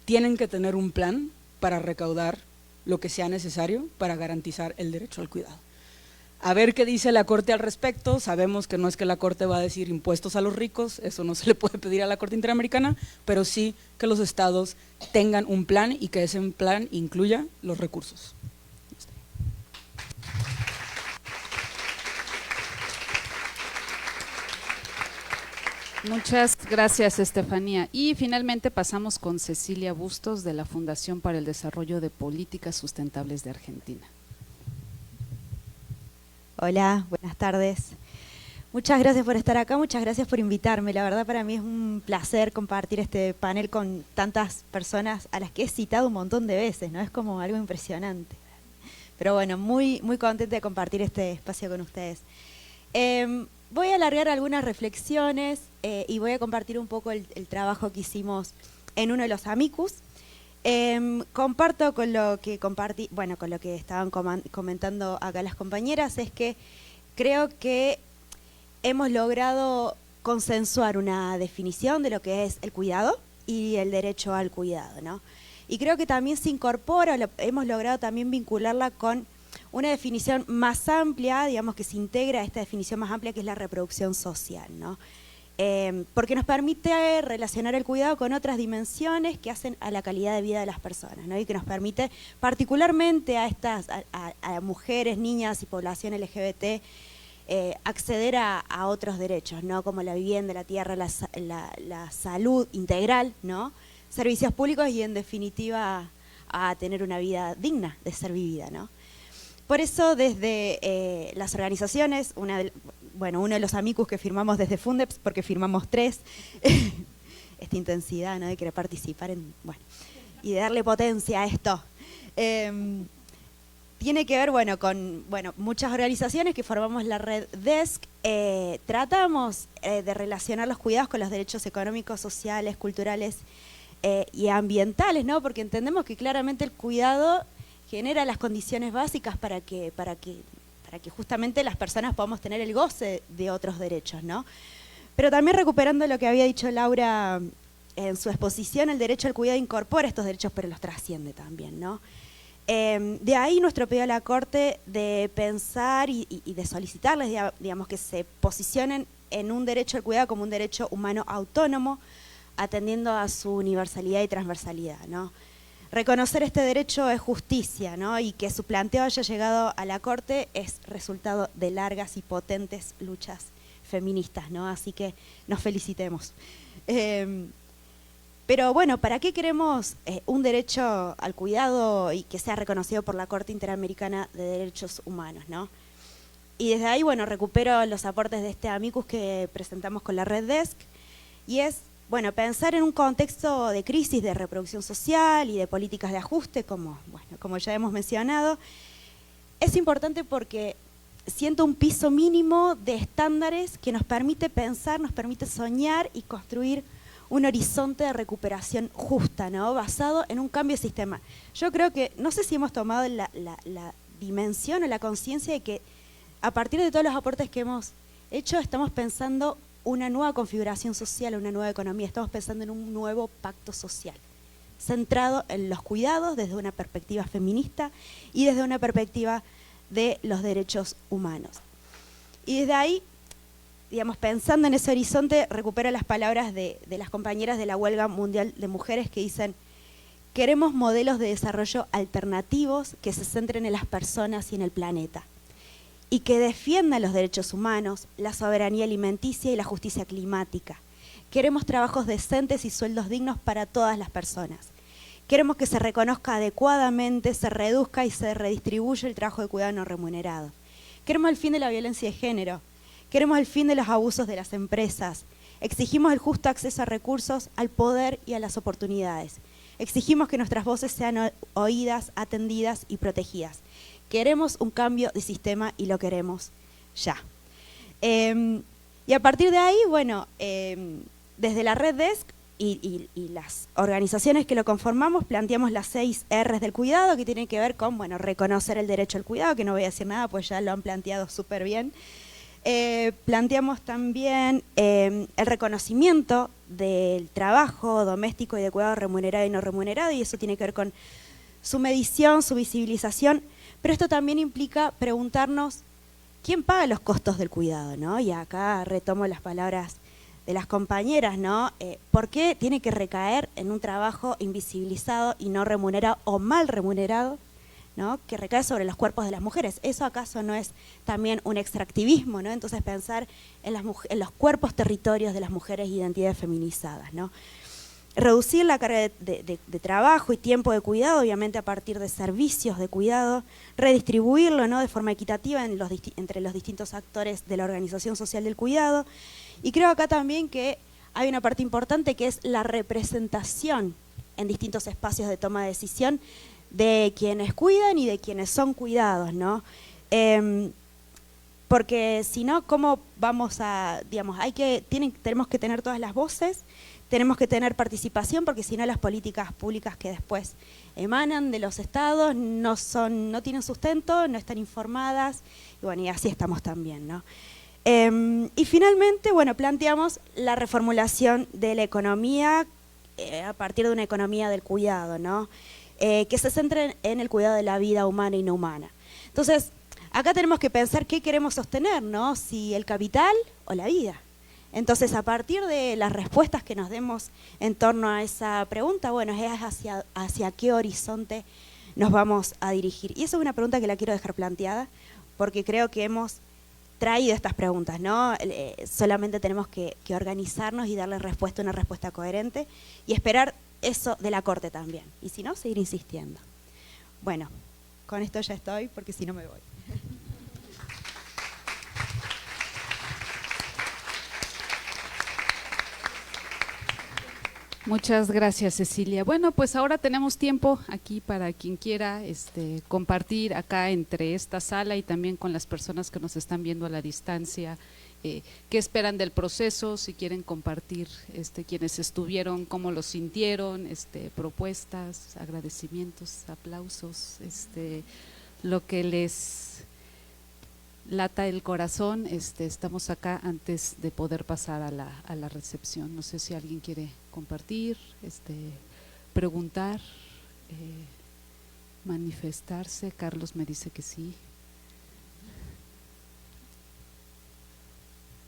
S5: Tienen que tener un plan para recaudar lo que sea necesario para garantizar el derecho al cuidado. A ver qué dice la Corte al respecto. Sabemos que no es que la Corte va a decir impuestos a los ricos, eso no se le puede pedir a la Corte Interamericana, pero sí que los estados tengan un plan y que ese plan incluya los recursos.
S1: Muchas gracias, Estefanía. Y finalmente pasamos con Cecilia Bustos de la Fundación para el Desarrollo de Políticas Sustentables de Argentina.
S6: Hola, buenas tardes. Muchas gracias por estar acá, muchas gracias por invitarme. La verdad para mí es un placer compartir este panel con tantas personas a las que he citado un montón de veces, ¿no? Es como algo impresionante. Pero bueno, muy, muy contenta de compartir este espacio con ustedes. Voy a alargar algunas reflexiones y voy a compartir un poco el trabajo que hicimos en uno de los Amicus. Comparto con lo que con lo que estaban comentando acá las compañeras, es que creo que hemos logrado consensuar una definición de lo que es el cuidado y el derecho al cuidado, ¿no? Y creo que también se incorpora, hemos logrado también vincularla con una definición más amplia, digamos que se integra a esta definición más amplia que es la reproducción social, ¿no? Porque nos permite relacionar el cuidado con otras dimensiones que hacen a la calidad de vida de las personas, ¿no? Y que nos permite particularmente a mujeres, niñas y población LGBT acceder a otros derechos, ¿no? Como la vivienda, la tierra, la salud integral, ¿no? Servicios públicos y en definitiva a tener una vida digna de ser vivida, ¿no? Por eso desde las organizaciones, uno de los amicus que firmamos desde Fundeps, porque firmamos 3, esta intensidad, ¿no? De querer participar y de darle potencia a esto. Tiene que ver, bueno, con muchas organizaciones que formamos la red DESC. Tratamos de relacionar los cuidados con los derechos económicos, sociales, culturales y ambientales, ¿no? Porque entendemos que claramente el cuidado genera las condiciones básicas para que justamente las personas podamos tener el goce de otros derechos, ¿no? Pero también recuperando lo que había dicho Laura en su exposición, el derecho al cuidado incorpora estos derechos, pero los trasciende también, ¿no? De ahí nuestro pedido a la Corte de pensar y de solicitarles, digamos, que se posicionen en un derecho al cuidado como un derecho humano autónomo, atendiendo a su universalidad y transversalidad, ¿no? Reconocer este derecho es justicia, ¿no? Y que su planteo haya llegado a la Corte es resultado de largas y potentes luchas feministas, ¿no? Así que nos felicitemos. Pero bueno, ¿para qué queremos un derecho al cuidado y que sea reconocido por la Corte Interamericana de Derechos Humanos, ¿no? Y desde ahí, bueno, recupero los aportes de este amicus que presentamos con la red DESC, y es, bueno, pensar en un contexto de crisis de reproducción social y de políticas de ajuste, como ya hemos mencionado, es importante porque siento un piso mínimo de estándares que nos permite pensar, nos permite soñar y construir un horizonte de recuperación justa, ¿no? Basado en un cambio de sistema. Yo creo que, no sé si hemos tomado la dimensión o la conciencia de que a partir de todos los aportes que hemos hecho, estamos pensando una nueva configuración social, una nueva economía, estamos pensando en un nuevo pacto social, centrado en los cuidados desde una perspectiva feminista y desde una perspectiva de los derechos humanos. Y desde ahí, digamos, pensando en ese horizonte, recupero las palabras de las compañeras de la Huelga Mundial de Mujeres que dicen: queremos modelos de desarrollo alternativos que se centren en las personas y en el planeta, y que defiendan los derechos humanos, la soberanía alimenticia y la justicia climática. Queremos trabajos decentes y sueldos dignos para todas las personas. Queremos que se reconozca adecuadamente, se reduzca y se redistribuya el trabajo de cuidado no remunerado. Queremos el fin de la violencia de género. Queremos el fin de los abusos de las empresas. Exigimos el justo acceso a recursos, al poder y a las oportunidades. Exigimos que nuestras voces sean oídas, atendidas y protegidas. Queremos un cambio de sistema y lo queremos ya. Y a partir de ahí, bueno, desde la red DESC y las organizaciones que lo conformamos, planteamos las 6 R's del cuidado, que tienen que ver con, bueno, reconocer el derecho al cuidado, que no voy a decir nada, pues ya lo han planteado súper bien. Planteamos también el reconocimiento del trabajo doméstico y de cuidado remunerado y no remunerado, y eso tiene que ver con su medición, su visibilización, pero esto también implica preguntarnos quién paga los costos del cuidado, ¿no? Y acá retomo las palabras de las compañeras, ¿no? ¿Por qué tiene que recaer en un trabajo invisibilizado y no remunerado o mal remunerado, ¿no? Que recae sobre los cuerpos de las mujeres? ¿Eso acaso no es también un extractivismo, ¿no? Entonces pensar en los cuerpos territorios de las mujeres e identidades feminizadas, ¿no? Reducir la carga de trabajo y tiempo de cuidado, obviamente a partir de servicios de cuidado, redistribuirlo, ¿no? De forma equitativa entre los distintos actores de la organización social del cuidado. Y creo acá también que hay una parte importante que es la representación en distintos espacios de toma de decisión de quienes cuidan y de quienes son cuidados, ¿no? Porque si no, ¿cómo vamos a, digamos, tenemos que tener todas las voces, tenemos que tener participación, porque si no las políticas públicas que después emanan de los estados no tienen sustento, no están informadas, y bueno, y así estamos también, ¿no? Y finalmente, bueno, planteamos la reformulación de la economía a partir de una economía del cuidado, ¿no? Que se centre en el cuidado de la vida humana y no humana. Entonces, acá tenemos que pensar qué queremos sostener, ¿no? Si el capital o la vida. Entonces, a partir de las respuestas que nos demos en torno a esa pregunta, bueno, es hacia qué horizonte nos vamos a dirigir. Y esa es una pregunta que la quiero dejar planteada, porque creo que hemos traído estas preguntas, ¿no? Solamente tenemos que organizarnos y darle respuesta, una respuesta coherente, y esperar eso de la Corte también. Y si no, seguir insistiendo. Bueno, con esto ya estoy, porque si no me voy.
S1: Muchas gracias, Cecilia. Bueno, pues ahora tenemos tiempo aquí para quien quiera compartir acá entre esta sala y también con las personas que nos están viendo a la distancia, qué esperan del proceso, si quieren compartir quienes estuvieron, cómo lo sintieron, propuestas, agradecimientos, aplausos, lo que les lata el corazón. Estamos acá antes de poder pasar a la recepción. No sé si alguien quiere compartir, preguntar, manifestarse. Carlos me dice que sí.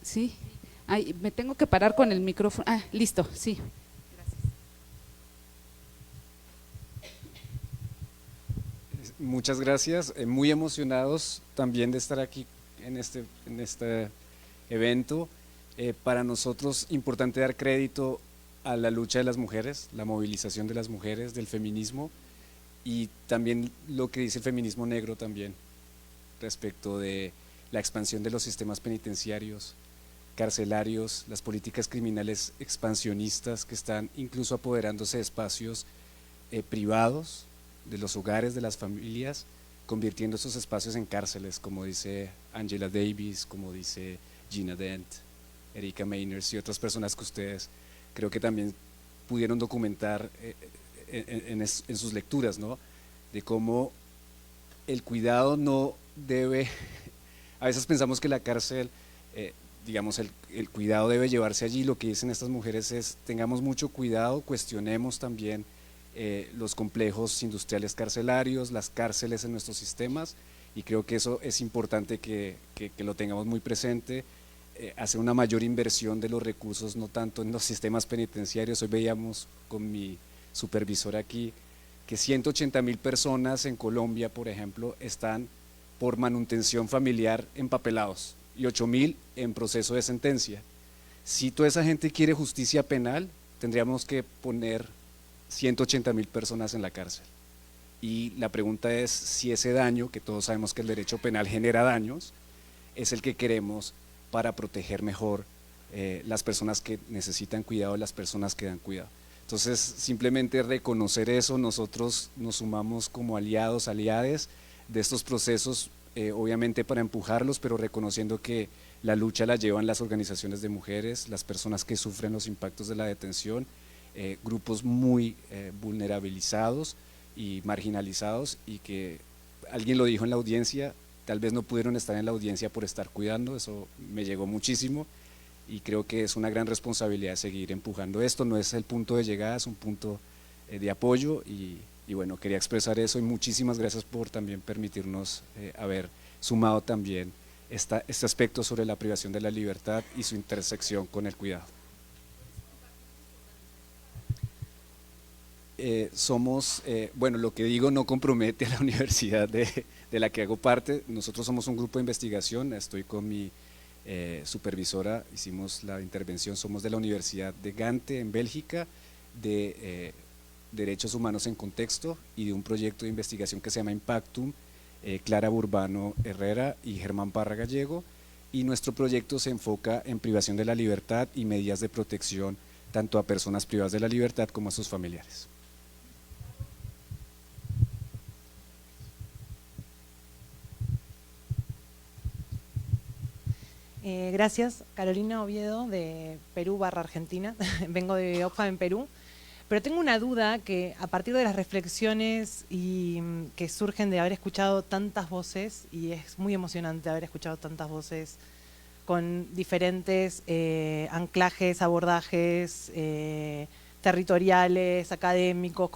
S1: ¿Sí? Ay, me tengo que parar con el micrófono. Ah, listo, sí.
S7: Muchas gracias, muy emocionados también de estar aquí en este evento. Para nosotros importante dar crédito a la lucha de las mujeres, la movilización de las mujeres, del feminismo, y también lo que dice el feminismo negro también respecto de la expansión de los sistemas penitenciarios, carcelarios, las políticas criminales expansionistas que están incluso apoderándose de espacios privados, de los hogares, de las familias, convirtiendo esos espacios en cárceles, como dice Angela Davis, como dice Gina Dent, Erika Meiners y otras personas que ustedes creo que también pudieron documentar en sus lecturas, ¿no? De cómo el cuidado no debe, a veces pensamos que la cárcel, digamos, el cuidado debe llevarse allí. Lo que dicen estas mujeres es: tengamos mucho cuidado, cuestionemos también los complejos industriales carcelarios, las cárceles en nuestros sistemas, y creo que eso es importante que lo tengamos muy presente. Hacer una mayor inversión de los recursos, no tanto en los sistemas penitenciarios. Hoy veíamos con mi supervisor aquí que 180.000 personas en Colombia, por ejemplo, están por manutención familiar empapelados y 8.000 en proceso de sentencia. Si toda esa gente quiere justicia penal, tendríamos que poner 180.000 personas en la cárcel. Y la pregunta es si ese daño, que todos sabemos que el derecho penal genera daños, es el que queremos para proteger mejor las personas que necesitan cuidado, las personas que dan cuidado. Entonces, simplemente reconocer eso. Nosotros nos sumamos como aliados, aliades de estos procesos, obviamente para empujarlos, pero reconociendo que la lucha la llevan las organizaciones de mujeres, las personas que sufren los impactos de la detención, grupos muy vulnerabilizados y marginalizados, y que alguien lo dijo en la audiencia, tal vez no pudieron estar en la audiencia por estar cuidando. Eso me llegó muchísimo y creo que es una gran responsabilidad seguir empujando esto. No es el punto de llegada, es un punto de apoyo, y bueno, quería expresar eso, y muchísimas gracias por también permitirnos haber sumado también este aspecto sobre la privación de la libertad y su intersección con el cuidado. Somos, bueno, lo que digo no compromete a la universidad de la que hago parte. Nosotros somos un grupo de investigación, estoy con mi supervisora, hicimos la intervención, somos de la Universidad de Gante en Bélgica, de Derechos Humanos en Contexto, y de un proyecto de investigación que se llama Impactum, Clara Burbano Herrera y Germán Parra Gallego, y nuestro proyecto se enfoca en privación de la libertad y medidas de protección tanto a personas privadas de la libertad como a sus familiares.
S8: Gracias, Carolina Oviedo, de Perú / Argentina. Vengo de Oxfam en Perú, pero tengo una duda que a partir de las reflexiones que surgen de haber escuchado tantas voces, y es muy emocionante haber escuchado tantas voces con diferentes anclajes, abordajes territoriales, académicos,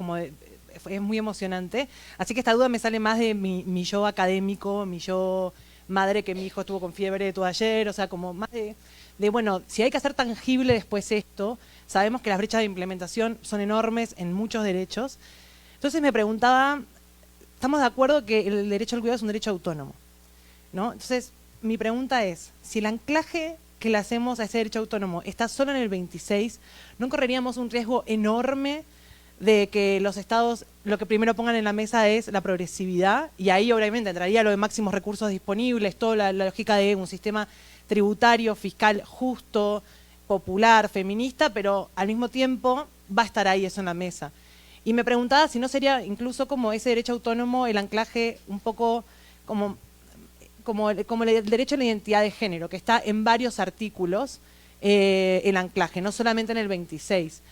S8: es muy emocionante. Así que esta duda me sale más de mi yo académico, mi yo madre, que mi hijo estuvo con fiebre todo ayer, o sea, como más de bueno, si hay que hacer tangible después esto, sabemos que las brechas de implementación son enormes en muchos derechos. Entonces me preguntaba, estamos de acuerdo que el derecho al cuidado es un derecho autónomo, ¿no? Entonces mi pregunta es, si el anclaje que le hacemos a ese derecho autónomo está solo en el 26, ¿no correríamos un riesgo enorme de que los estados lo que primero pongan en la mesa es la progresividad? Y ahí obviamente entraría lo de máximos recursos disponibles, toda la lógica de un sistema tributario, fiscal justo, popular, feminista, pero al mismo tiempo va a estar ahí eso en la mesa. Y me preguntaba si no sería incluso como ese derecho autónomo el anclaje un poco como el derecho a la identidad de género, que está en varios artículos, el anclaje, no solamente en el 26.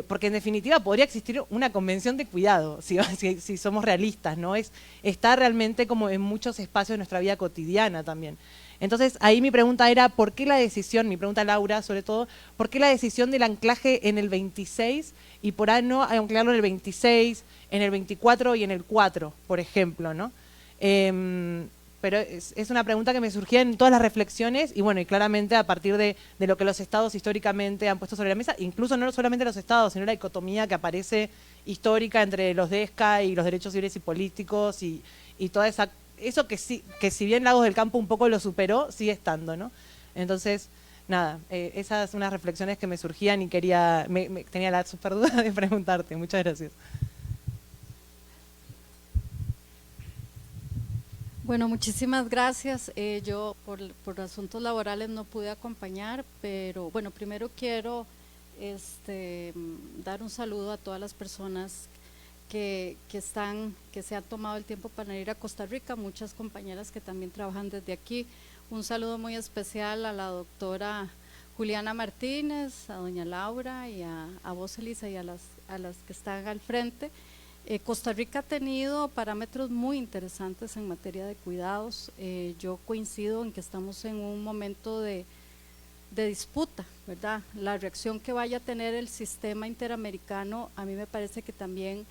S8: Porque en definitiva podría existir una convención de cuidado, si somos realistas, ¿no? Está realmente como en muchos espacios de nuestra vida cotidiana también. Entonces, ahí mi pregunta era, ¿por qué la decisión, mi pregunta a Laura sobre todo, ¿por qué la decisión del anclaje en el 26 y por ahí no anclarlo en el 26, en el 24 y en el 4, por ejemplo, ¿no? Pero es una pregunta que me surgía en todas las reflexiones y bueno, y claramente a partir de lo que los estados históricamente han puesto sobre la mesa, incluso no solamente los estados, sino la dicotomía que aparece histórica entre los DESCA y los derechos civiles y políticos y toda eso que si bien Lagos del Campo un poco lo superó, sigue estando, ¿no? Entonces, nada, esas son unas reflexiones que me surgían y tenía la super duda de preguntarte. Muchas gracias.
S9: Bueno, muchísimas gracias. Yo por asuntos laborales no pude acompañar, pero bueno, primero quiero dar un saludo a todas las personas que se han tomado el tiempo para ir a Costa Rica, muchas compañeras que también trabajan desde aquí. Un saludo muy especial a la doctora Juliana Martínez, a doña Laura y a vos, Elisa, y a las que están al frente. Costa Rica ha tenido parámetros muy interesantes en materia de cuidados. Yo coincido en que estamos en un momento de disputa, ¿verdad? La reacción que vaya a tener el sistema interamericano, a mí me parece que también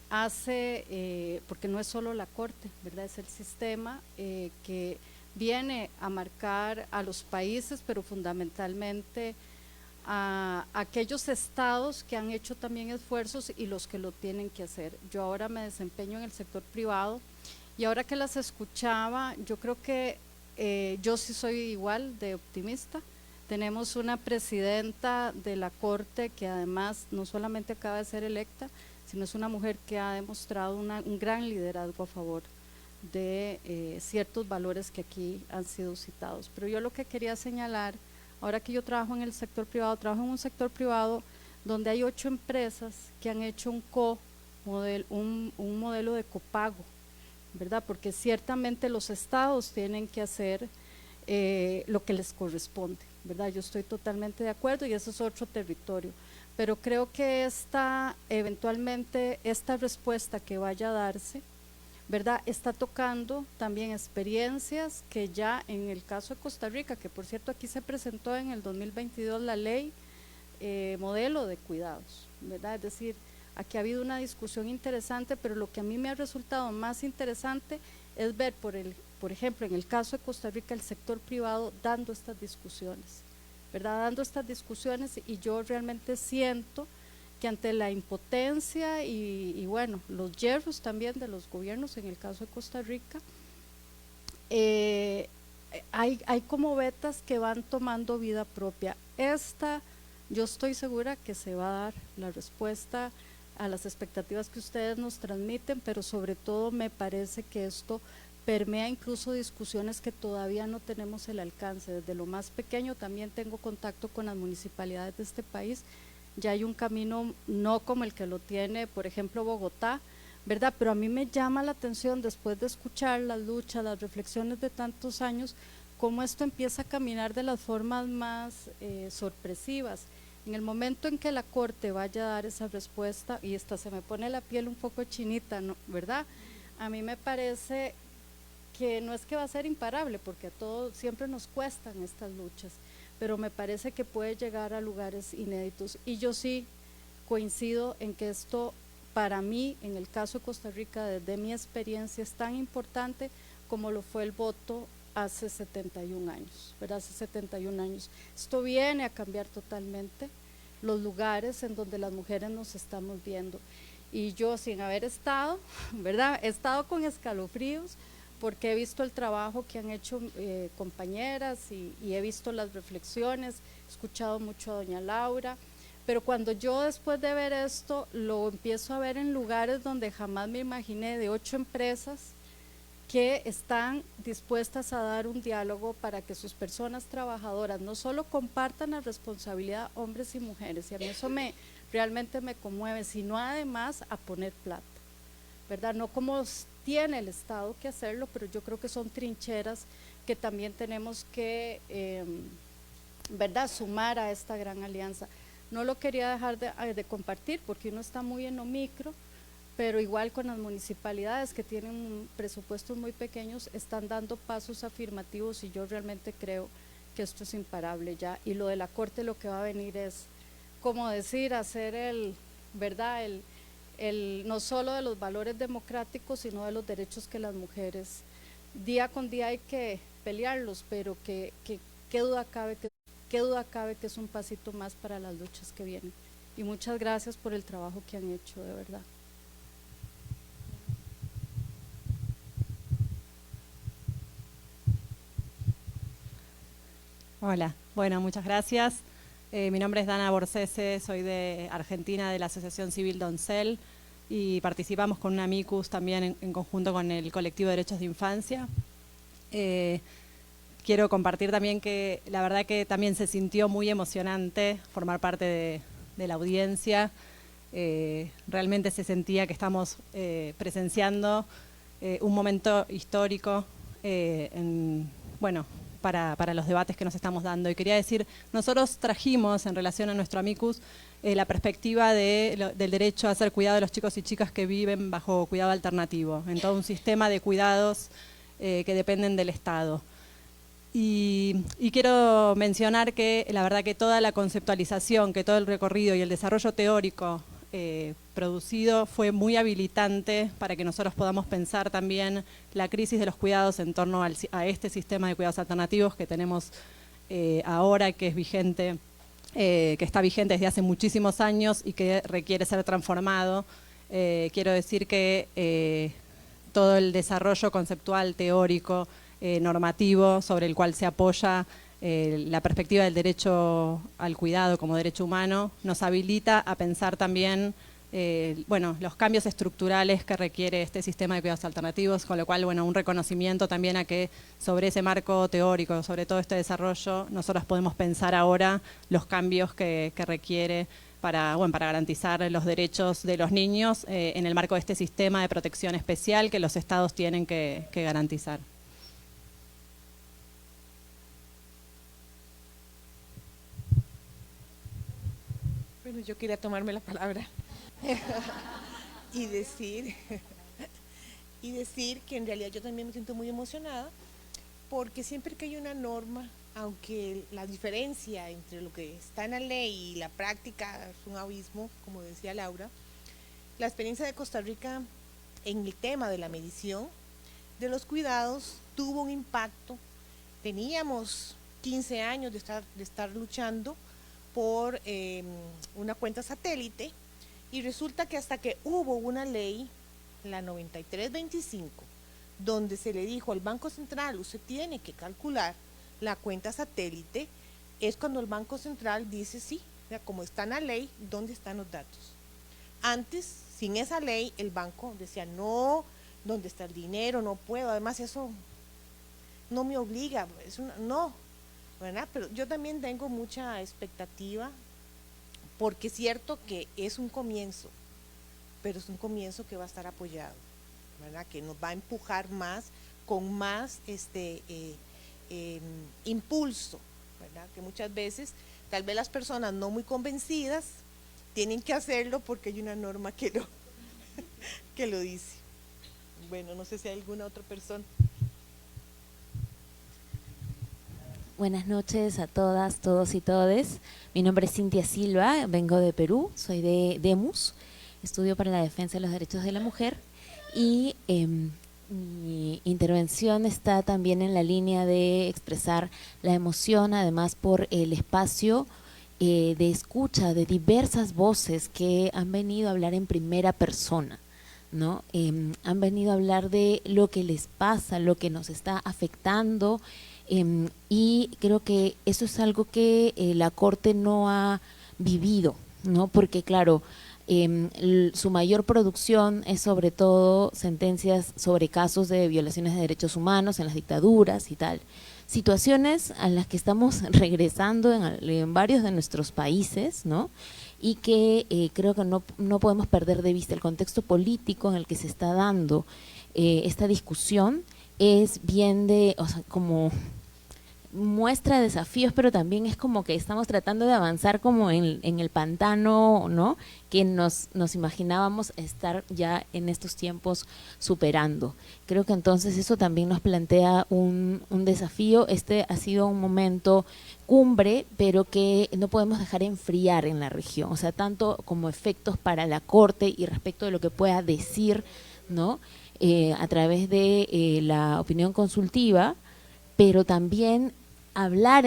S9: hace, porque no es solo la Corte, ¿verdad? Es el sistema que viene a marcar a los países, pero fundamentalmente a aquellos estados que han hecho también esfuerzos y los que lo tienen que hacer. Yo ahora me desempeño en el sector privado y ahora que las escuchaba, yo creo que yo sí soy igual de optimista. Tenemos una presidenta de la Corte que además no solamente acaba de ser electa, sino es una mujer que ha demostrado un gran liderazgo a favor de ciertos valores que aquí han sido citados. Pero yo lo que quería señalar, ahora que yo trabajo en el sector privado, trabajo en un sector privado donde hay 8 empresas que han hecho un modelo de copago, ¿verdad? Porque ciertamente los estados tienen que hacer lo que les corresponde, ¿verdad? Yo estoy totalmente de acuerdo y eso es otro territorio, pero creo que eventualmente esta respuesta que vaya a darse, ¿verdad? Está tocando también experiencias que ya en el caso de Costa Rica, que por cierto aquí se presentó en el 2022 la ley modelo de cuidados, ¿verdad? Es decir, aquí ha habido una discusión interesante, pero lo que a mí me ha resultado más interesante es ver, por ejemplo, en el caso de Costa Rica, el sector privado dando estas discusiones, ¿verdad? Dando estas discusiones y yo realmente siento que ante la impotencia y bueno, los hierros también de los gobiernos, en el caso de Costa Rica, hay como vetas que van tomando vida propia. Yo estoy segura que se va a dar la respuesta a las expectativas que ustedes nos transmiten, pero sobre todo me parece que esto permea incluso discusiones que todavía no tenemos el alcance. Desde lo más pequeño también tengo contacto con las municipalidades de este país. Ya hay un camino no como el que lo tiene, por ejemplo, Bogotá, ¿verdad? Pero a mí me llama la atención, después de escuchar las luchas, las reflexiones de tantos años, cómo esto empieza a caminar de las formas más sorpresivas. En el momento en que la Corte vaya a dar esa respuesta, y esta se me pone la piel un poco chinita, ¿no? ¿Verdad? A mí me parece que no es que va a ser imparable, porque a todos siempre nos cuestan estas luchas, pero me parece que puede llegar a lugares inéditos y yo sí coincido en que esto para mí, en el caso de Costa Rica, desde mi experiencia, es tan importante como lo fue el voto hace 71 años, ¿verdad? Hace 71 años. Esto viene a cambiar totalmente los lugares en donde las mujeres nos estamos viendo y yo sin haber estado, ¿verdad? He estado con escalofríos porque he visto el trabajo que han hecho compañeras y he visto las reflexiones, he escuchado mucho a doña Laura, pero cuando yo después de ver esto lo empiezo a ver en lugares donde jamás me imaginé, de 8 empresas que están dispuestas a dar un diálogo para que sus personas trabajadoras no solo compartan la responsabilidad hombres y mujeres, y a mí eso realmente me conmueve, sino además a poner plata, ¿verdad? No como tiene el Estado que hacerlo, pero yo creo que son trincheras que también tenemos que, ¿verdad?, sumar a esta gran alianza. No lo quería dejar de compartir porque uno está muy en lo micro, pero igual con las municipalidades que tienen presupuestos muy pequeños están dando pasos afirmativos y yo realmente creo que esto es imparable ya. Y lo de la Corte lo que va a venir es, como decir, hacer ¿verdad?, no solo de los valores democráticos, sino de los derechos que las mujeres día con día hay que pelearlos, pero qué duda cabe que es un pasito más para las luchas que vienen. Y muchas gracias por el trabajo que han hecho, de verdad.
S10: Hola, bueno, muchas gracias. Mi nombre es Dana Borsese, soy de Argentina, de la Asociación Civil Doncel, y participamos con una amicus también en conjunto con el colectivo de Derechos de Infancia. Quiero compartir también que la verdad que también se sintió muy emocionante formar parte de la audiencia. Realmente se sentía que estamos presenciando un momento histórico para los debates que nos estamos dando. Y quería decir, nosotros trajimos en relación a nuestro amicus la perspectiva del derecho a ser cuidado de los chicos y chicas que viven bajo cuidado alternativo, en todo un sistema de cuidados que dependen del Estado. Y quiero mencionar que la verdad que toda la conceptualización, que todo el recorrido y el desarrollo teórico producido fue muy habilitante para que nosotros podamos pensar también la crisis de los cuidados en torno a este sistema de cuidados alternativos que tenemos ahora, que es vigente, que está vigente desde hace muchísimos años y que requiere ser transformado. Quiero decir que todo el desarrollo conceptual, teórico, normativo sobre el cual se apoya la perspectiva del derecho al cuidado como derecho humano nos habilita a pensar también los cambios estructurales que requiere este sistema de cuidados alternativos, con lo cual un reconocimiento también a que sobre ese marco teórico, sobre todo este desarrollo, nosotros podemos pensar ahora los cambios que requiere para garantizar los derechos de los niños en el marco de este sistema de protección especial que los estados tienen que garantizar.
S11: Bueno, yo quería tomarme la palabra y decir que en realidad yo también me siento muy emocionada porque siempre que hay una norma, aunque la diferencia entre lo que está en la ley y la práctica es un abismo, como decía Laura, la experiencia de Costa Rica en el tema de la medición de los cuidados tuvo un impacto. Teníamos 15 años de estar luchando por una cuenta satélite y resulta que hasta que hubo una ley, la 9325, donde se le dijo al Banco Central, usted tiene que calcular la cuenta satélite, es cuando el Banco Central dice sí, como está en la ley, ¿dónde están los datos? Antes, sin esa ley, el banco decía no, ¿dónde está el dinero? No puedo, además eso no me obliga, no, ¿verdad? Pero yo también tengo mucha expectativa porque es cierto que es un comienzo, pero es un comienzo que va a estar apoyado, ¿verdad? Que nos va a empujar más, con más impulso, ¿verdad? Que muchas veces tal vez las personas no muy convencidas tienen que hacerlo porque hay una norma que lo dice. Bueno, no sé si hay alguna otra persona.
S12: Buenas noches a todas, todos y todes. Mi nombre es Cintia Silva, vengo de Perú, soy de DEMUS, estudio para la defensa de los derechos de la mujer y mi intervención está también en la línea de expresar la emoción, además por el espacio de escucha de diversas voces que han venido a hablar en primera persona, ¿no? Han venido a hablar de lo que les pasa, lo que nos está afectando, y creo que eso es algo que la Corte no ha vivido, ¿no? Porque claro, Su mayor producción es sobre todo sentencias sobre casos de violaciones de derechos humanos en las dictaduras y tal. Situaciones a las que estamos regresando en varios de nuestros países, ¿no? Y que creo que no podemos perder de vista el contexto político en el que se está dando esta discusión. Es bien o sea, como muestra desafíos, pero también es como que estamos tratando de avanzar como en el pantano, ¿no? Que nos imaginábamos estar ya en estos tiempos superando. Creo que entonces eso también nos plantea un desafío. Este ha sido un momento cumbre, pero que no podemos dejar enfriar en la región, o sea, tanto como efectos para la Corte y respecto de lo que pueda decir, ¿no? A través de la opinión consultiva, pero también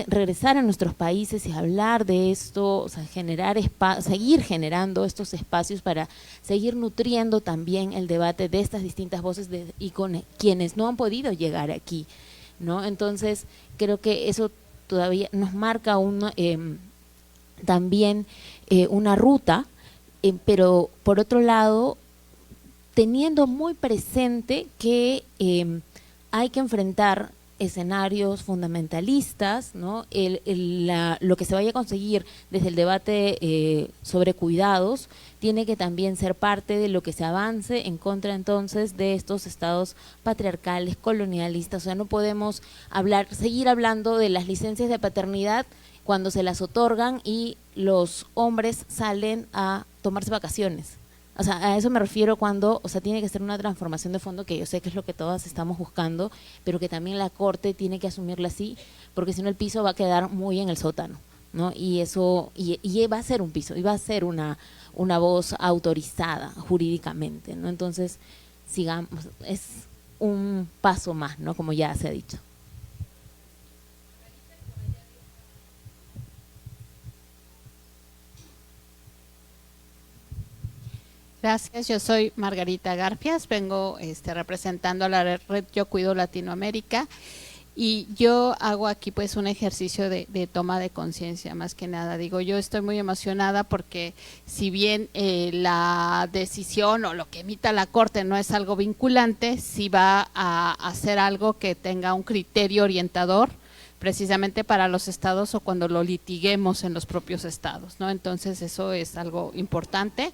S12: regresar a nuestros países y hablar de esto, o sea, seguir generando estos espacios para seguir nutriendo también el debate de estas distintas voces y con quienes no han podido llegar aquí, ¿no? Entonces, creo que eso todavía nos marca también una ruta, pero por otro lado, teniendo muy presente que hay que enfrentar escenarios fundamentalistas, ¿no? Lo que se vaya a conseguir desde el debate sobre cuidados tiene que también ser parte de lo que se avance en contra entonces de estos estados patriarcales, colonialistas. O sea, no podemos seguir hablando de las licencias de paternidad cuando se las otorgan y los hombres salen a tomarse vacaciones. O sea, a eso me refiero cuando, o sea, tiene que ser una transformación de fondo que yo sé que es lo que todas estamos buscando, pero que también la Corte tiene que asumirla así, porque si no el piso va a quedar muy en el sótano, ¿no? Y eso, y va a ser un piso, y va a ser una voz autorizada jurídicamente, ¿no? Entonces, sigamos, es un paso más, ¿no? Como ya se ha dicho.
S9: Gracias, yo soy Margarita Garfias, vengo representando a la red Yo Cuido Latinoamérica y yo hago aquí pues un ejercicio de toma de conciencia más que nada. Digo, yo estoy muy emocionada porque si bien la decisión o lo que emita la Corte no es algo vinculante, sí va a hacer algo que tenga un criterio orientador precisamente para los estados o cuando lo litiguemos en los propios estados, ¿no? Entonces eso es algo importante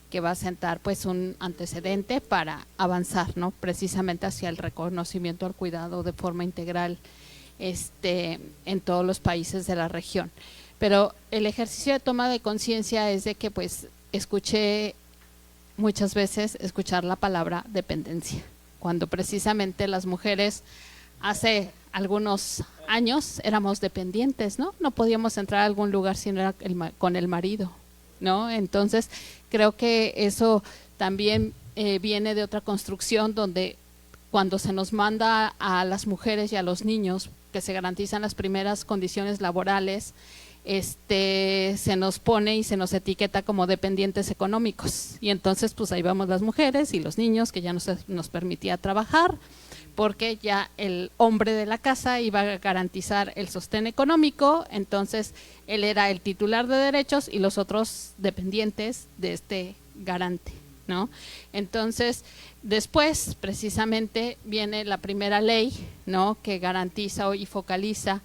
S9: que va a sentar pues un antecedente para avanzar, ¿no? Precisamente hacia el reconocimiento al cuidado de forma integral en todos los países de la región. Pero el ejercicio de toma de conciencia es de que pues escuché muchas veces escuchar la palabra dependencia, cuando precisamente las mujeres hace algunos años éramos dependientes, ¿no? No podíamos entrar a algún lugar si no era con el marido, ¿no? Entonces creo que eso también viene de otra construcción donde cuando se nos manda a las mujeres y a los niños que se garantizan las primeras condiciones laborales, se nos pone y se nos etiqueta como dependientes económicos y entonces pues ahí vamos las mujeres y los niños que ya no se nos permitía trabajar porque ya el hombre de la casa iba a garantizar el sostén económico, entonces él era el titular de derechos y los otros dependientes de este garante, ¿no? Entonces, después precisamente viene la primera ley, ¿no? Que garantiza y focaliza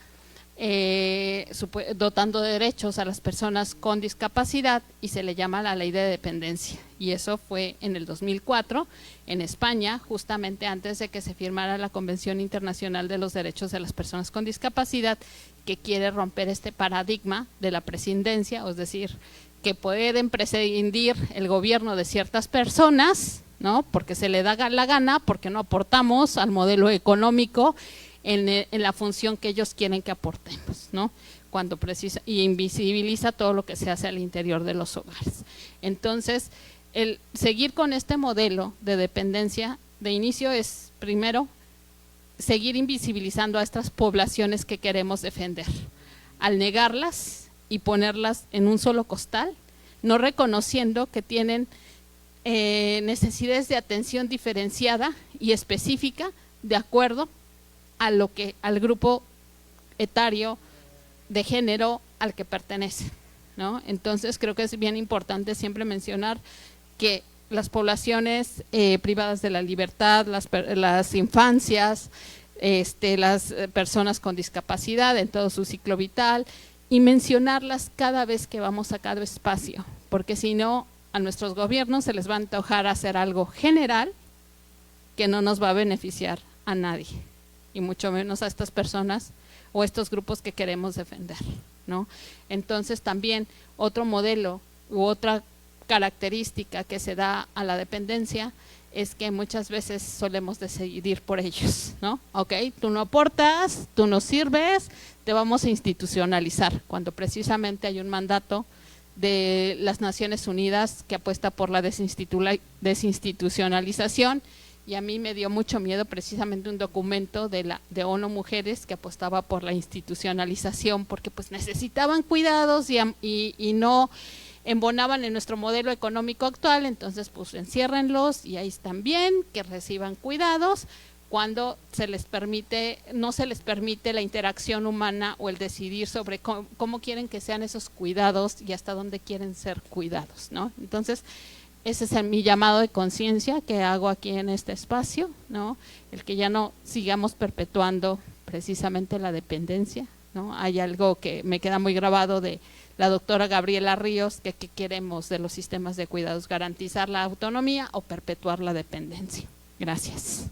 S9: dotando de derechos a las personas con discapacidad y se le llama la ley de dependencia y eso fue en el 2004 en España, justamente antes de que se firmara la Convención Internacional de los Derechos de las Personas con Discapacidad, que quiere romper este paradigma de la prescindencia, es decir, que pueden prescindir el gobierno de ciertas personas, ¿no? Porque se le da la gana, porque no aportamos al modelo económico en la función que ellos quieren que aportemos, ¿no? Cuando precisa y invisibiliza todo lo que se hace al interior de los hogares. Entonces, el seguir con este modelo de dependencia de inicio es, primero, seguir invisibilizando a estas poblaciones que queremos defender, al negarlas y ponerlas en un solo costal, no reconociendo que tienen necesidades de atención diferenciada y específica de acuerdo a lo que al grupo etario de género al que pertenece,
S13: ¿no? Entonces creo que es bien importante siempre mencionar que las poblaciones privadas de la libertad, las infancias, las personas con discapacidad en todo su ciclo vital, y mencionarlas cada vez que vamos a cada espacio, porque si no, a nuestros gobiernos se les va a antojar hacer algo general que no nos va a beneficiar a nadie, y mucho menos a estas personas o estos grupos que queremos defender, ¿no? Entonces también otro modelo u otra característica que se da a la dependencia es que muchas veces solemos decidir por ellos, ¿no? Ok, tú no aportas, tú no sirves, te vamos a institucionalizar, cuando precisamente hay un mandato de las Naciones Unidas que apuesta por la desinstitucionalización, y a mí me dio mucho miedo precisamente un documento de ONU Mujeres que apostaba por la institucionalización, porque pues necesitaban cuidados y no embonaban en nuestro modelo económico actual. Entonces pues enciérrenlos y ahí están bien, que reciban cuidados, cuando no se les permite la interacción humana o el decidir sobre cómo quieren que sean esos cuidados y hasta dónde quieren ser cuidados, ¿no? Entonces ese es mi llamado de conciencia que hago aquí en este espacio, ¿no? El que ya no sigamos perpetuando precisamente la dependencia, ¿no? Hay algo que me queda muy grabado de la doctora Gabriela Ríos, que queremos de los sistemas de cuidados, garantizar la autonomía o perpetuar la dependencia. Gracias.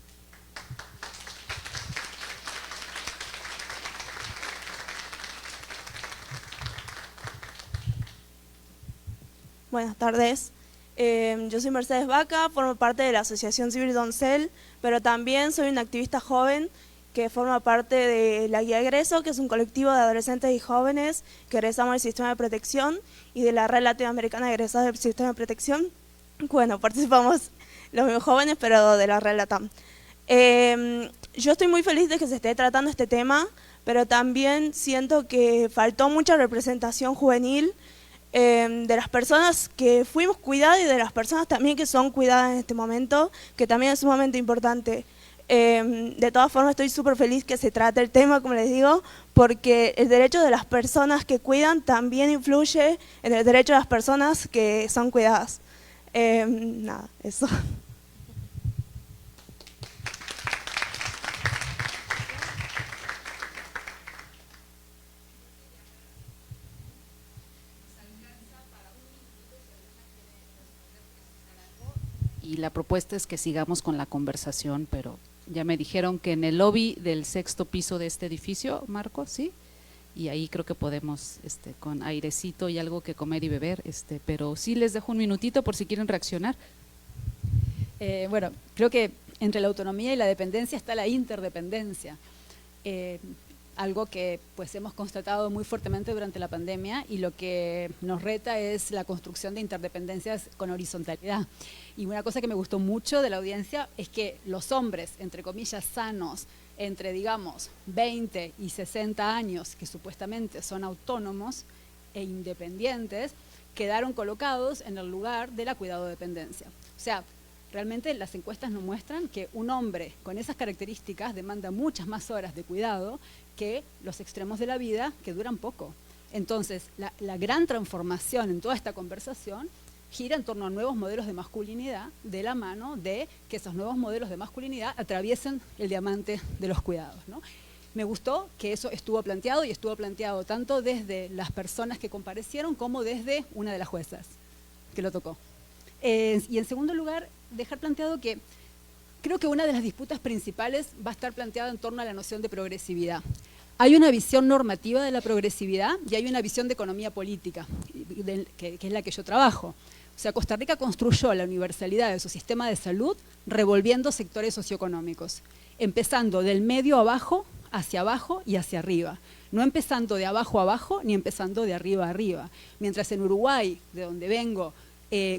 S14: Buenas tardes. Yo soy Mercedes Vaca, formo parte de la Asociación Civil Doncel, pero también soy una activista joven que forma parte de la Guía Egreso, que es un colectivo de adolescentes y jóvenes que egresamos del sistema de protección, y de la Red Latinoamericana de Egresados del Sistema de Protección. Bueno, participamos los mismos jóvenes, pero de la Red Latam. Yo estoy muy feliz de que se esté tratando este tema, pero también siento que faltó mucha representación juvenil de las personas que fuimos cuidadas y de las personas también que son cuidadas en este momento, que también es sumamente importante. De todas formas estoy súper feliz que se trate el tema, como les digo, porque el derecho de las personas que cuidan también influye en el derecho de las personas que son cuidadas. Nada, eso.
S1: Y la propuesta es que sigamos con la conversación, pero ya me dijeron que en el lobby del 6º piso de este edificio, Marco, ¿sí? Y ahí creo que podemos, con airecito y algo que comer y beber, pero sí les dejo un minutito por si quieren reaccionar.
S2: Bueno, creo que entre la autonomía y la dependencia está la interdependencia. Algo que pues hemos constatado muy fuertemente durante la pandemia, y lo que nos reta es la construcción de interdependencias con horizontalidad. Y una cosa que me gustó mucho de la audiencia es que los hombres, entre comillas, sanos, entre digamos 20 y 60 años, que supuestamente son autónomos e independientes, quedaron colocados en el lugar de la cuidado-dependencia. O sea, realmente las encuestas nos muestran que un hombre con esas características demanda muchas más horas de cuidado que los extremos de la vida, que duran poco. Entonces, la gran transformación en toda esta conversación gira en torno a nuevos modelos de masculinidad, de la mano de que esos nuevos modelos de masculinidad atraviesen el diamante de los cuidados, ¿no? Me gustó que eso estuvo planteado, y estuvo planteado tanto desde las personas que comparecieron como desde una de las juezas que lo tocó. Y en segundo lugar, dejar planteado que creo que una de las disputas principales va a estar planteada en torno a la noción de progresividad. Hay una visión normativa de la progresividad y hay una visión de economía política, que es la que yo trabajo. O sea, Costa Rica construyó la universalidad de su sistema de salud revolviendo sectores socioeconómicos, empezando del medio abajo hacia abajo y hacia arriba. No empezando de abajo a abajo ni empezando de arriba a arriba. Mientras en Uruguay, de donde vengo,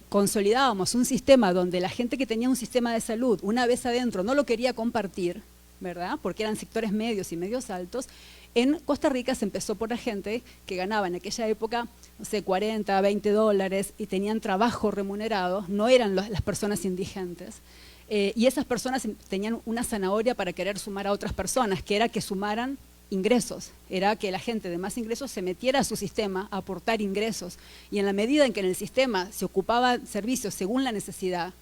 S2: consolidábamos un sistema donde la gente que tenía un sistema de salud, una vez adentro, no lo quería compartir, ¿verdad? Porque eran sectores medios y medios altos. En Costa Rica se empezó por la gente que ganaba en aquella época, no sé, 40, 20 dólares y tenían trabajo remunerado, no eran las personas indigentes. Y esas personas tenían una zanahoria para querer sumar a otras personas, que era que sumaran ingresos, era que la gente de más ingresos se metiera a su sistema a aportar ingresos, y en la medida en que en el sistema se ocupaban servicios según la necesidad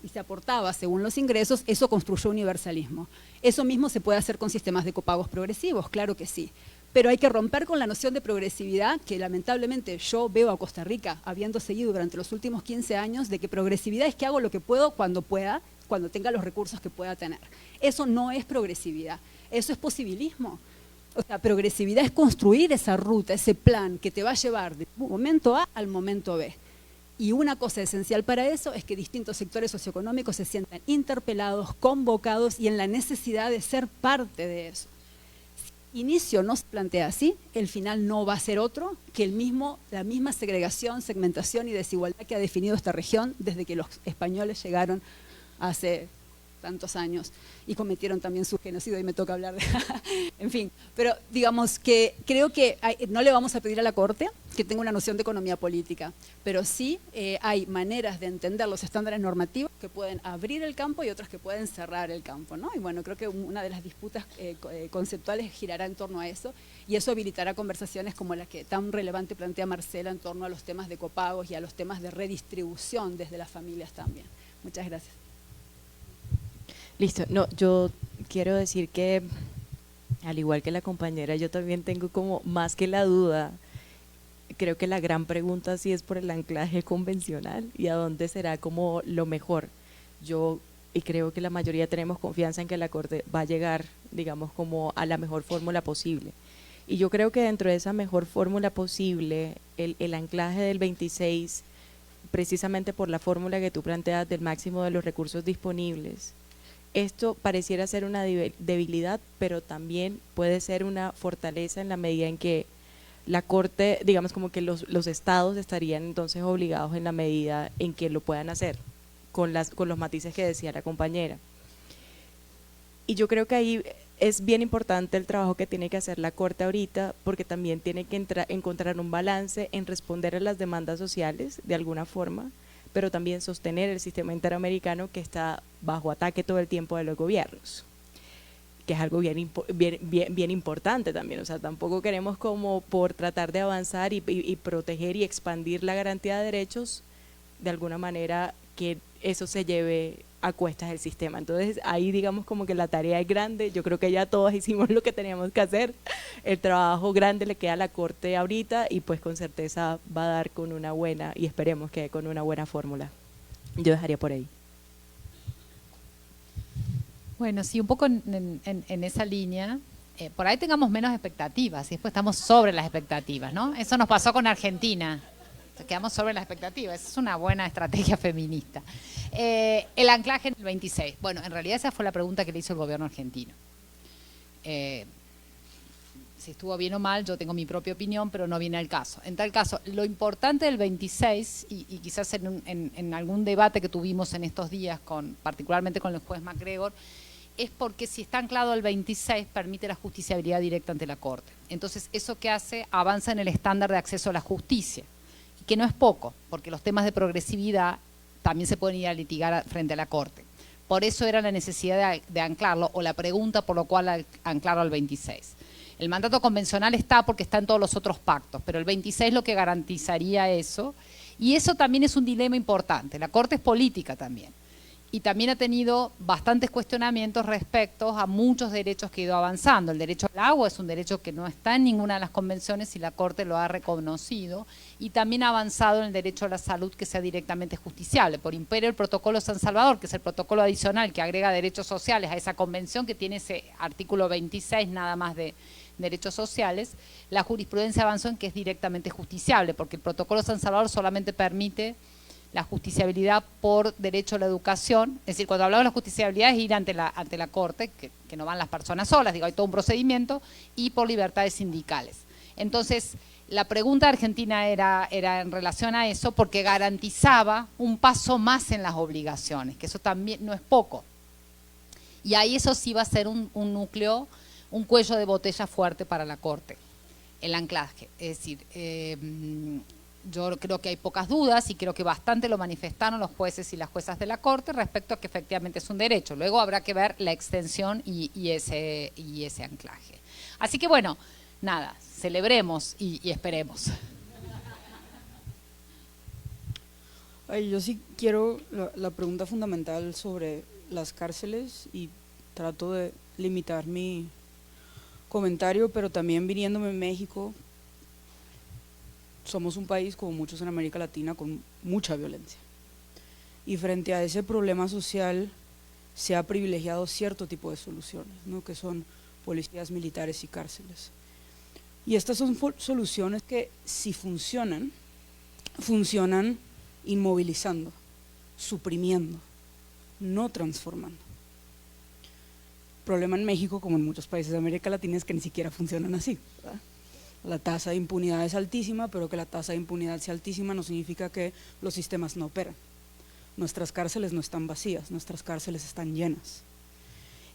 S2: y se aportaba según los ingresos, eso construyó universalismo. Eso mismo se puede hacer con sistemas de copagos progresivos, claro que sí, pero hay que romper con la noción de progresividad que lamentablemente yo veo a Costa Rica, habiendo seguido durante los últimos 15 años, de que progresividad es que hago lo que puedo, cuando tenga los recursos que pueda tener. Eso no es progresividad, eso es posibilismo. O sea, progresividad es construir esa ruta, ese plan que te va a llevar del momento A al momento B. Y una cosa esencial para eso es que distintos sectores socioeconómicos se sientan interpelados, convocados y en la necesidad de ser parte de eso. Si el inicio no se plantea así, el final no va a ser otro que la misma segregación, segmentación y desigualdad que ha definido esta región desde que los españoles llegaron hace tantos años y cometieron también su genocidio, y me toca hablar de en fin, pero digamos que creo que no le vamos a pedir a la Corte que tenga una noción de economía política, pero sí hay maneras de entender los estándares normativos que pueden abrir el campo y otras que pueden cerrar el campo, ¿no? Y bueno, creo que una de las disputas conceptuales girará en torno a eso, y eso habilitará conversaciones como la que tan relevante plantea Marcela en torno a los temas de copagos y a los temas de redistribución desde las familias también. Muchas gracias.
S4: Listo, no, yo quiero decir que, al igual que la compañera, yo también tengo como más que la duda, creo que la gran pregunta sí es por el anclaje convencional y a dónde será como lo mejor. Y creo que la mayoría tenemos confianza en que la Corte va a llegar, digamos, como a la mejor fórmula posible. Y yo creo que dentro de esa mejor fórmula posible, el anclaje del 26, precisamente por la fórmula que tú planteas del máximo de los recursos disponibles, esto pareciera ser una debilidad, pero también puede ser una fortaleza en la medida en que la Corte, digamos como que los estados estarían entonces obligados en la medida en que lo puedan hacer, con los matices que decía la compañera. Y yo creo que ahí es bien importante el trabajo que tiene que hacer la Corte ahorita, porque también tiene que encontrar un balance en responder a las demandas sociales de alguna forma, pero también sostener el sistema interamericano que está bajo ataque todo el tiempo de los gobiernos, que es algo bien importante también. O sea, tampoco queremos como por tratar de avanzar y proteger y expandir la garantía de derechos, de alguna manera que eso se lleve a cuestas del sistema. Entonces ahí digamos como que la tarea es grande. Yo creo que ya todos hicimos lo que teníamos que hacer, el trabajo grande le queda a la Corte ahorita, y pues con certeza va a dar con una buena, y esperemos que con una buena fórmula. Yo dejaría por ahí.
S3: Bueno, sí, un poco en esa línea, por ahí tengamos menos expectativas y después estamos sobre las expectativas, ¿no? Eso nos pasó con Argentina. Quedamos sobre las expectativas, esa es una buena estrategia feminista. El anclaje en el 26, bueno, en realidad esa fue la pregunta que le hizo el gobierno argentino. Si estuvo bien o mal, yo tengo mi propia opinión, pero no viene al caso. En tal caso, lo importante del 26, y quizás en algún debate que tuvimos en estos días, particularmente con el juez MacGregor, es porque si está anclado el 26 permite la justiciabilidad directa ante la Corte. Entonces, ¿eso qué hace? Avanza en el estándar de acceso a la justicia, que no es poco, porque los temas de progresividad también se pueden ir a litigar frente a la Corte. Por eso era la necesidad de anclarlo, o la pregunta por lo cual anclarlo al 26. El mandato convencional está porque está en todos los otros pactos, pero el 26 lo que garantizaría eso, y eso también es un dilema importante. La Corte es política también, y también ha tenido bastantes cuestionamientos respecto a muchos derechos que ha ido avanzando. El derecho al agua es un derecho que no está en ninguna de las convenciones y la Corte lo ha reconocido, y también ha avanzado en el derecho a la salud que sea directamente justiciable. Por imperio el protocolo San Salvador, que es el protocolo adicional que agrega derechos sociales a esa convención que tiene ese artículo 26 nada más de derechos sociales, la jurisprudencia avanzó en que es directamente justiciable, porque el protocolo San Salvador solamente permite la justiciabilidad por derecho a la educación. Es decir, cuando hablamos de la justiciabilidad es ir ante la Corte, que no van las personas solas, digo, hay todo un procedimiento, y por libertades sindicales. Entonces, la pregunta de Argentina era en relación a eso, porque garantizaba un paso más en las obligaciones, que eso también no es poco. Y ahí eso sí va a ser un núcleo, un cuello de botella fuerte para la Corte, el anclaje. Es decir, yo creo que hay pocas dudas, y creo que bastante lo manifestaron los jueces y las juezas de la Corte respecto a que efectivamente es un derecho. Luego habrá que ver la extensión y ese anclaje. Así que bueno, nada, celebremos y esperemos.
S5: Ay, yo sí quiero la pregunta fundamental sobre las cárceles, y trato de limitar mi comentario, pero también viniéndome en México, somos un país, como muchos en América Latina, con mucha violencia. Y frente a ese problema social se ha privilegiado cierto tipo de soluciones, ¿no? Que son policías militares y cárceles. Y estas son soluciones que, si funcionan, funcionan inmovilizando, suprimiendo, no transformando. El problema en México, como en muchos países de América Latina, es que ni siquiera funcionan así, ¿verdad? La tasa de impunidad es altísima, pero que la tasa de impunidad sea altísima no significa que los sistemas no operan. Nuestras cárceles no están vacías, nuestras cárceles están llenas.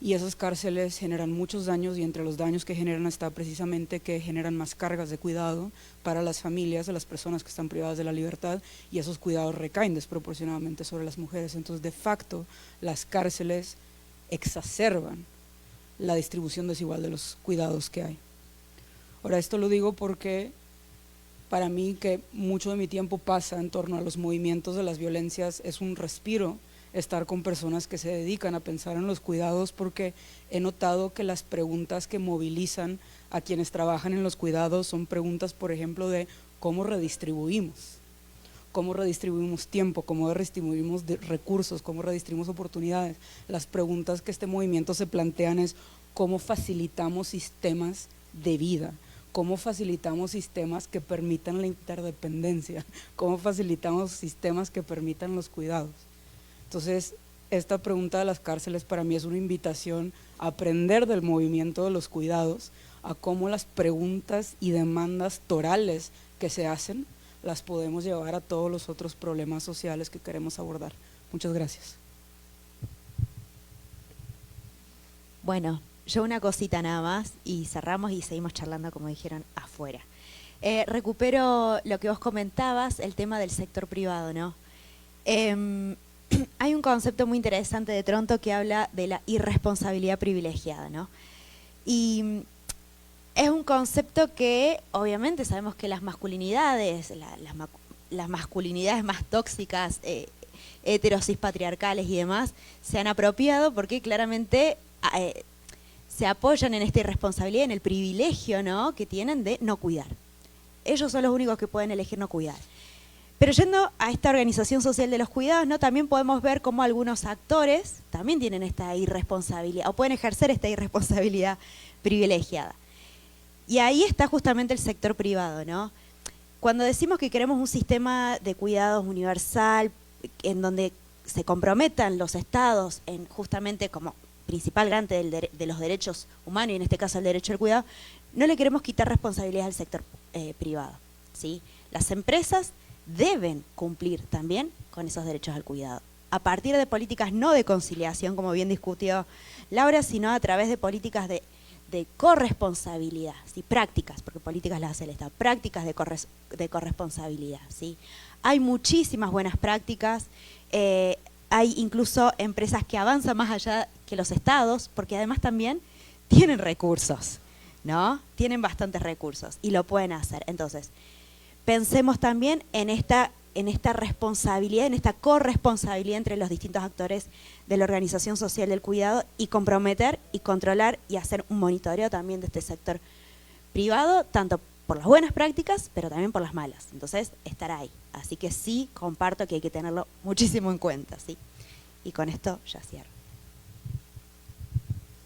S5: Y esas cárceles generan muchos daños, y entre los daños que generan está precisamente que generan más cargas de cuidado para las familias de las personas que están privadas de la libertad, y esos cuidados recaen desproporcionadamente sobre las mujeres. Entonces, de facto, las cárceles exacerban la distribución desigual de los cuidados que hay. Ahora, esto lo digo porque para mí, que mucho de mi tiempo pasa en torno a los movimientos de las violencias, es un respiro estar con personas que se dedican a pensar en los cuidados, porque he notado que las preguntas que movilizan a quienes trabajan en los cuidados son preguntas, por ejemplo, de cómo redistribuimos tiempo, cómo redistribuimos recursos, cómo redistribuimos oportunidades. Las preguntas que este movimiento se plantean es cómo facilitamos sistemas de vida, cómo facilitamos sistemas que permitan la interdependencia, cómo facilitamos sistemas que permitan los cuidados. Entonces, esta pregunta de las cárceles para mí es una invitación a aprender del movimiento de los cuidados, a cómo las preguntas y demandas torales que se hacen las podemos llevar a todos los otros problemas sociales que queremos abordar. Muchas gracias.
S6: Bueno, yo una cosita nada más y cerramos y seguimos charlando, como dijeron, afuera. Recupero lo que vos comentabas, el tema del sector privado, ¿no? Hay un concepto muy interesante de Tronto que habla de la irresponsabilidad privilegiada, ¿no? Y es un concepto que obviamente sabemos que las masculinidades, las masculinidades más tóxicas, heterosis patriarcales y demás, se han apropiado porque claramente se apoyan en esta irresponsabilidad, en el privilegio, ¿no?, que tienen de no cuidar. Ellos son los únicos que pueden elegir no cuidar. Pero yendo a esta organización social de los cuidados, ¿no?, también podemos ver cómo algunos actores también tienen esta irresponsabilidad, o pueden ejercer esta irresponsabilidad privilegiada. Y ahí está justamente el sector privado, ¿no? Cuando decimos que queremos un sistema de cuidados universal, en donde se comprometan los estados en justamente como principal garante de los derechos humanos, y en este caso el derecho al cuidado, no le queremos quitar responsabilidades al sector privado, ¿sí? Las empresas deben cumplir también con esos derechos al cuidado, a partir de políticas no de conciliación, como bien discutió Laura, sino a través de políticas de corresponsabilidad, ¿sí? Prácticas, porque políticas las hace el Estado, prácticas de corresponsabilidad, ¿sí? Hay muchísimas buenas prácticas, hay incluso empresas que avanzan más allá que los estados, porque además también tienen recursos, ¿no? Tienen bastantes recursos y lo pueden hacer. Entonces, pensemos también en esta responsabilidad, en esta corresponsabilidad entre los distintos actores de la organización social del cuidado, y comprometer y controlar y hacer un monitoreo también de este sector privado, tanto por las buenas prácticas, pero también por las malas. Entonces, estar ahí. Así que sí, comparto que hay que tenerlo muchísimo en cuenta, ¿sí? Y con esto ya cierro.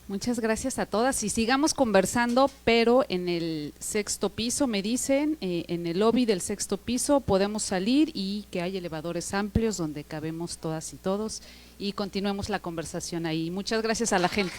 S1: Muchas gracias a todas, y sigamos conversando, pero en el sexto piso, me dicen, en el lobby del sexto piso podemos salir, y que hay elevadores amplios donde cabemos todas y todos, y continuemos la conversación ahí. Muchas gracias a la gente.